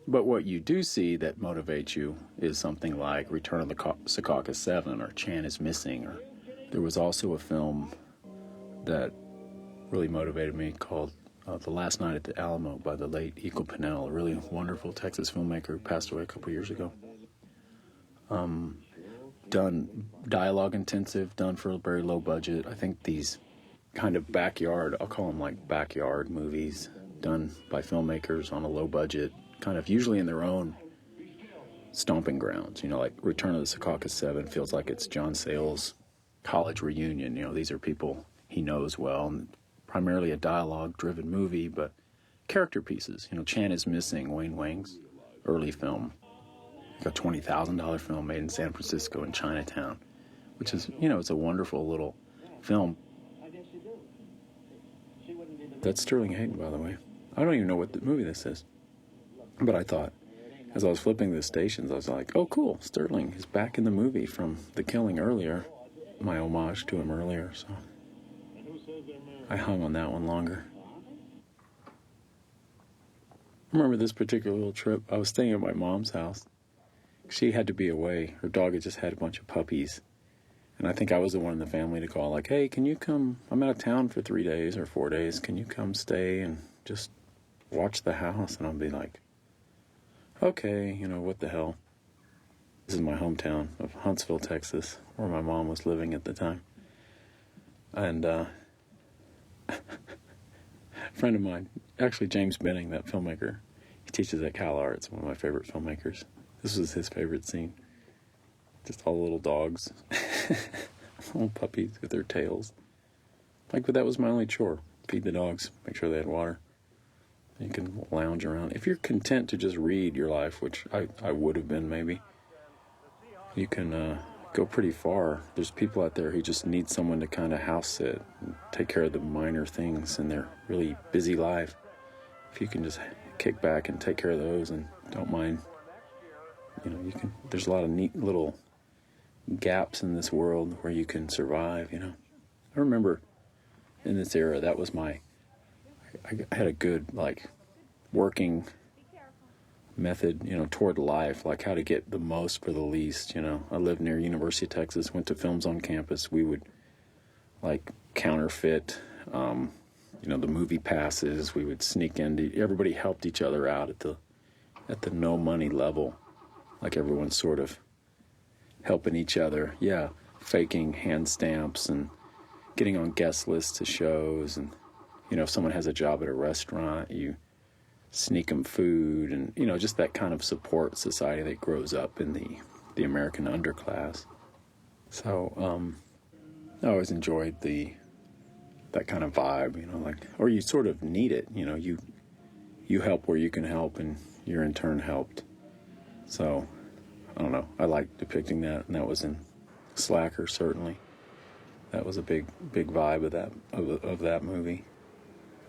But what you do see that motivates you is something like Return of the Secaucus 7 or Chan is Missing. Or there was also a film that really motivated me called The Last Night at the Alamo by the late Eagle Pinnell, a really wonderful Texas filmmaker who passed away a couple years ago. Done dialogue intensive, done for a very low budget. I think these kind of backyard, I'll call them like backyard movies, done by filmmakers on a low budget, kind of usually in their own stomping grounds. You know, like Return of the Secaucus 7 feels like it's John Sayles' college reunion. You know, these are people he knows well, and primarily a dialogue-driven movie, but character pieces. You know, Chan is Missing, Wayne Wang's early film. Like a $20,000 film made in San Francisco in Chinatown, which is, you know, it's a wonderful little film. That's Sterling Hayden, by the way. I don't even know what the movie this is. But I thought, as I was flipping the stations, I was like, oh, cool, Sterling is back in the movie from The Killing earlier. My homage to him earlier, so I hung on that one longer. I remember this particular little trip. I was staying at my mom's house. She had to be away. Her dog had just had a bunch of puppies. And I think I was the one in the family to call, like, hey, can you come? I'm out of town for 3 days or 4 days. Can you come stay and just watch the house? And I'll be like, okay, you know, what the hell. This is my hometown of Huntsville, Texas, where my mom was living at the time. And a friend of mine, actually James Benning, that filmmaker, he teaches at Cal Arts, one of my favorite filmmakers. This was his favorite scene. Just all the little dogs, little puppies with their tails. Like, but that was my only chore. Feed the dogs, make sure they had water. You can lounge around. If you're content to just read your life, which I would have been maybe, you can go pretty far. There's people out there who just need someone to kind of house sit and take care of the minor things in their really busy life. If you can just kick back and take care of those and don't mind, you know, you can. There's a lot of neat little gaps in this world where you can survive, you know. I remember in this era, that was I had a good, like, working method, you know, toward life, like how to get the most for the least, you know. I lived near University of Texas, went to films on campus. We would, like, counterfeit, you know, the movie passes. We would sneak in. Everybody helped each other out at the no money level. Like, everyone's sort of helping each other. Yeah, faking hand stamps and getting on guest lists to shows. And, you know, if someone has a job at a restaurant, you sneak them food. And, you know, just that kind of support society that grows up in the American underclass. So, I always enjoyed that kind of vibe, you know, like, or you sort of need it, you know, you help where you can help and you're in turn helped. So, I don't know, I like depicting that, and that was in Slacker, certainly. That was a big vibe of that movie.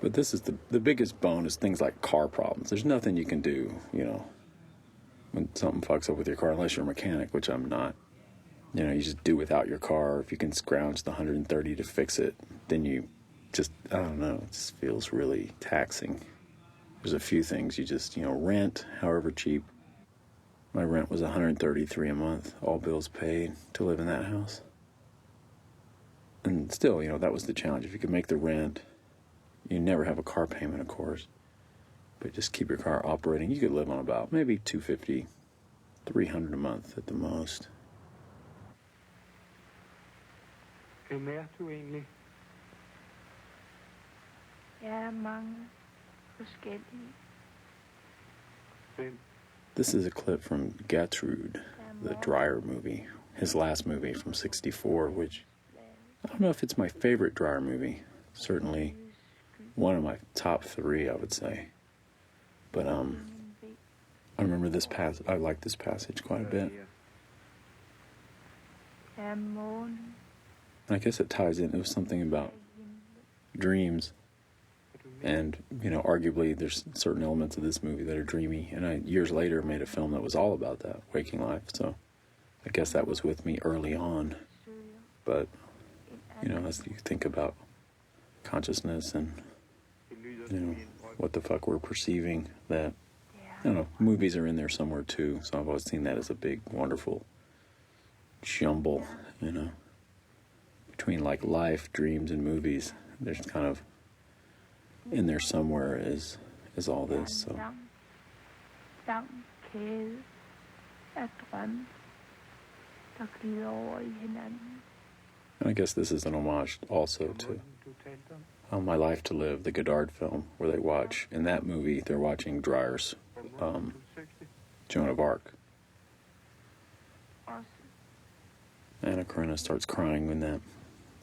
But this is the biggest bone is things like car problems. There's nothing you can do, you know, when something fucks up with your car, unless you're a mechanic, which I'm not. You know, you just do without your car. If you can scrounge the $130 to fix it, then you just, I don't know, it just feels really taxing. There's a few things you just, rent, however cheap. My rent was $133 a month, all bills paid, to live in that house. And still, that was the challenge. If you could make the rent, you never have a car payment, of course, but just keep your car operating, you could live on about maybe $250, $300 a month at the most. Hvem er du egentlig? Jeg er mange forskellige. Hvem? This is a clip from Gertrude, the Dreyer movie, his last movie from '64, which I don't know if it's my favorite Dreyer movie. Certainly one of my top 3, I would say. But I remember this passage. I like this passage quite a bit. Jeg er månen. And I guess it ties in. It was something about dreams. And, arguably there's certain elements of this movie that are dreamy. And I, years later, made a film that was all about that, waking life. So I guess that was with me early on. But, as you think about consciousness and, what the fuck we're perceiving, that, I don't know, movies are in there somewhere too. So I've always seen that as a big, wonderful jumble, between like life, dreams, and movies. There's kind of in there somewhere is all this. So Lang kæde af drømme, der glider over i hinanden. and I guess this is an homage also to My Life to Live, the Godard film, where they watch, in that movie, they're watching Dreyer's Joan of Arc. Også Anna Karenina starts crying when that,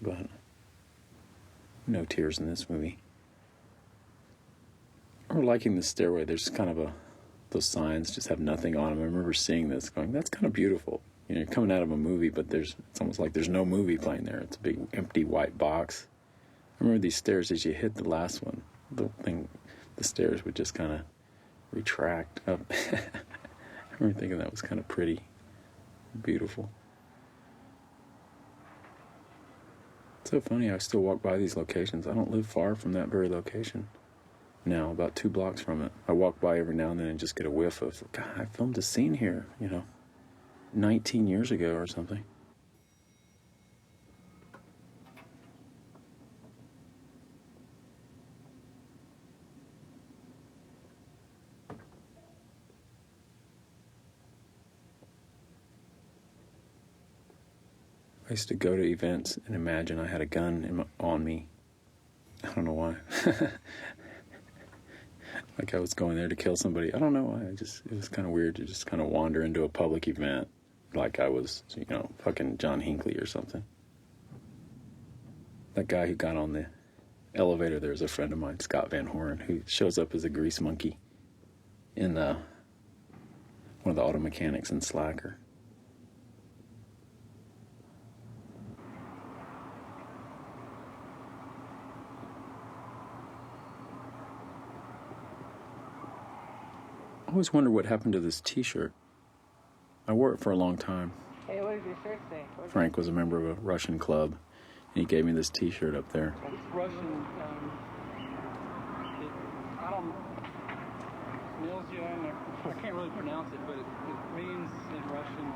but no tears in this movie. Or liking the stairway, there's kind of those signs just have nothing on them. I remember seeing this going, that's kind of beautiful. You're coming out of a movie, but it's almost like there's no movie playing there. It's a big empty white box. I remember these stairs, as you hit the last one, the stairs would just kind of retract up. I remember thinking that was kind of pretty, beautiful. It's so funny, I still walk by these locations. I don't live far from that very location now, about 2 blocks from it. I walk by every now and then and just get a whiff of, God, I filmed a scene here, 19 years ago or something. I used to go to events and imagine I had a gun on me. I don't know why. Like I was going there to kill somebody. I don't know why. It was kind of weird to just kind of wander into a public event like I was, fucking John Hinckley or something. That guy who got on the elevator there is a friend of mine, Scott Van Horn, who shows up as a grease monkey in one of the auto mechanics in Slacker. I always wonder what happened to this t-shirt. I wore it for a long time. Hey, what does your shirt say? Frank was a member of a Russian club, and he gave me this t-shirt up there. It's Russian. I don't. I can't really pronounce it, but it means in Russian,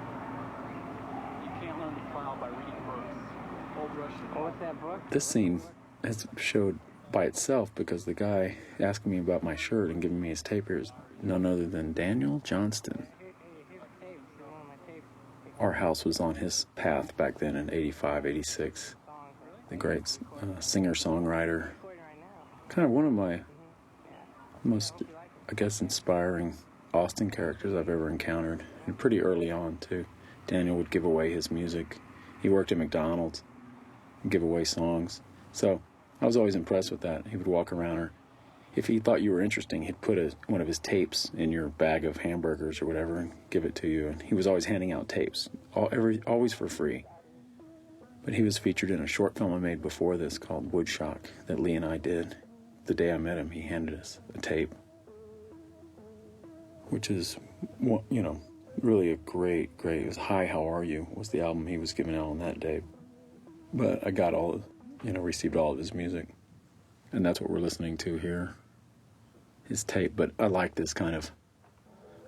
you can't learn to plow by reading books. Old Russian. Oh, what's that book? This scene has showed by itself because the guy asking me about my shirt and giving me his tape here is none other than Daniel Johnston. Our house was on his path back then in 85, 86. The great singer-songwriter. Kind of one of my most, I guess, inspiring Austin characters I've ever encountered. And pretty early on, too. Daniel would give away his music. He worked at McDonald's and give away songs. So I was always impressed with that. He would walk around, or if he thought you were interesting, he'd put one of his tapes in your bag of hamburgers or whatever and give it to you. And he was always handing out tapes, always for free. But he was featured in a short film I made before this called Woodshock that Lee and I did. The day I met him, he handed us a tape, which is, really a great, it was Hi, How Are You was the album he was giving out on that day. But I got received all of his music. And that's what we're listening to here, his tape. But I like this kind of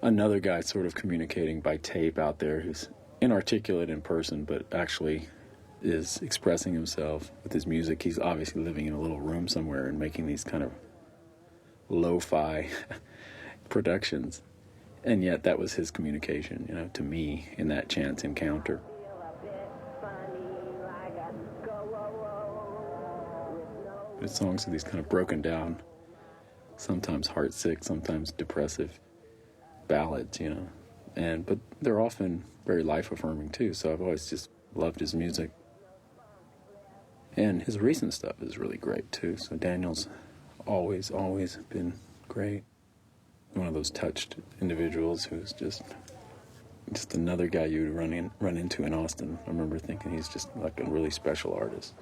another guy sort of communicating by tape out there who's inarticulate in person, but actually is expressing himself with his music. He's obviously living in a little room somewhere and making these kind of lo-fi productions. And yet that was his communication, you know, to me in that chance encounter. His songs are these kind of broken down, sometimes heartsick, sometimes depressive ballads, you know. But they're often very life-affirming too, so I've always just loved his music. And his recent stuff is really great too, so Daniel's always been great. One of those touched individuals who's just another guy you would run into in Austin. I remember thinking he's just like a really special artist.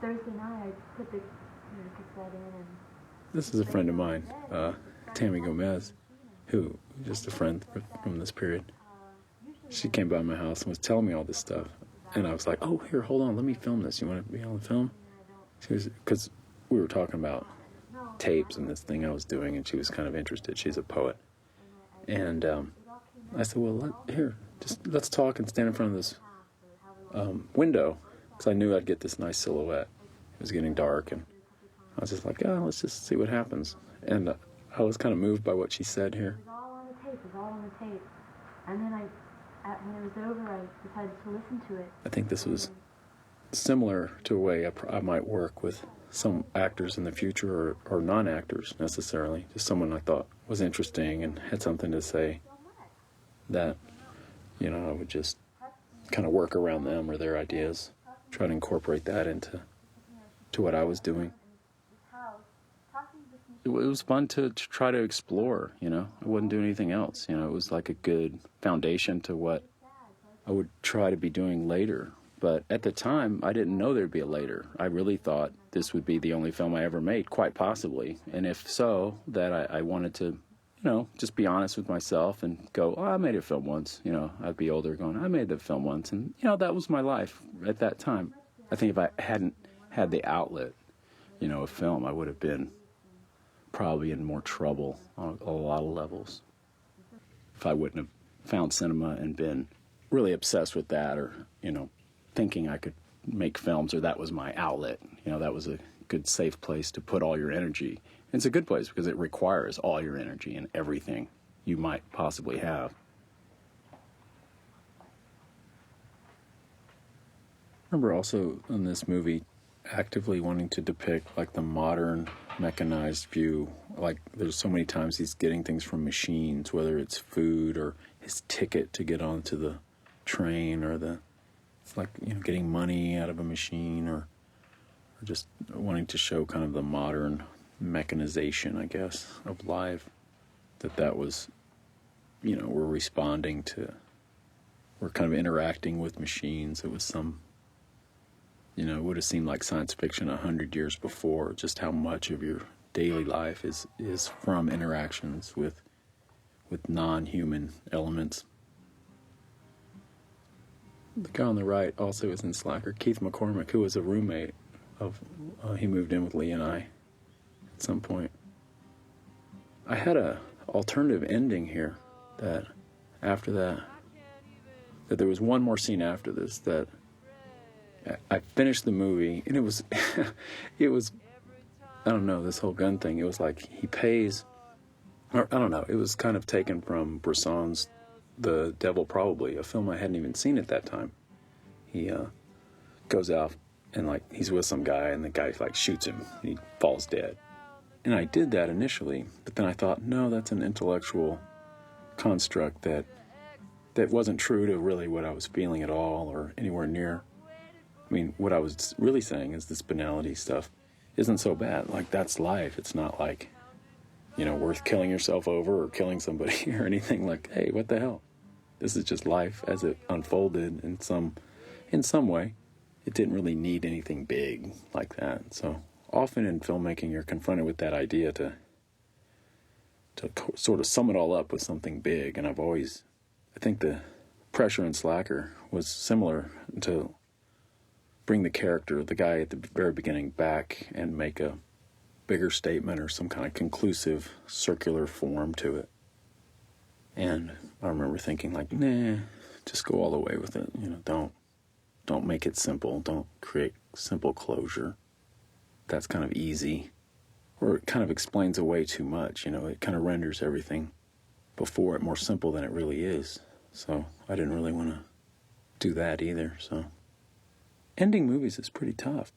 Thursday night, I put the cassette in and... This is a friend of mine, Tammy Gomez, who just a friend from this period. She came by my house and was telling me all this stuff. And I was like, oh, here, hold on, let me film this. You want to be on the film? She was, because we were talking about tapes and this thing I was doing, and she was kind of interested. She's a poet. And I said, well, let's talk and stand in front of this window, because I knew I'd get this nice silhouette. It was getting dark, and I was just like, oh, let's just see what happens. And I was kind of moved by what she said here. It was all on the tape, it was all on the tape. And then when it was over, I decided to listen to it. I think this was similar to a way I might work with some actors in the future, or non-actors necessarily. Just someone I thought was interesting and had something to say that, you know, I would just kind of work around them or their ideas, try to incorporate that into what I was doing. It was fun to try to explore, you know. I wouldn't do anything else, you know. It was like a good foundation to what I would try to be doing later. But at the time, I didn't know there'd be a later. I really thought this would be the only film I ever made, quite possibly. And if so, that I wanted to, you know, just be honest with myself and go, oh, I made a film once. You know, I'd be older going, I made the film once. And, you know, that was my life at that time. I think if I hadn't had the outlet, you know, of film, I would have been probably in more trouble on a lot of levels. If I wouldn't have found cinema and been really obsessed with that, or, you know, thinking I could make films, or that was my outlet. You know, that was a good, safe place to put all your energy. And it's a good place because it requires all your energy and everything you might possibly have. I remember also in this movie actively wanting to depict like the modern mechanized view. Like there's so many times he's getting things from machines, whether it's food or his ticket to get onto the train, or it's like, you know, getting money out of a machine, or just wanting to show kind of the modern mechanization, I guess, of life. That was, you know, we're kind of interacting with machines. It was some, you know, it would have seemed like science fiction 100 years before, just how much of your daily life is from interactions with non-human elements. The guy on the right also is in Slacker, Keith McCormick, who was a roommate of, he moved in with Lee and I at some point. I had a alternative ending here, that after that there was one more scene after this, that I finished the movie, and it was, I don't know, this whole gun thing, it was like he pays, or I don't know, it was kind of taken from Bresson's The Devil Probably, a film I hadn't even seen at that time. He goes out and like he's with some guy, and the guy like shoots him and he falls dead. And I did that initially, but then I thought, no, that's an intellectual construct that wasn't true to really what I was feeling at all, or anywhere near. I mean, what I was really saying is this banality stuff isn't so bad. Like, that's life. It's not like, you know, worth killing yourself over or killing somebody or anything. Like, hey, what the hell? This is just life as it unfolded in some way. It didn't really need anything big like that. So often in filmmaking, you're confronted with that idea to sort of sum it all up with something big. And I think the Pressure and Slacker was similar, to bring the character, the guy at the very beginning, back and make a bigger statement or some kind of conclusive circular form to it. And I remember thinking, like, nah, just go all the way with it. You know, don't make it simple. Don't create simple closure. That's kind of easy. Or it kind of explains away too much. You know, it kind of renders everything before it more simple than it really is. So I didn't really want to do that either. So ending movies is pretty tough.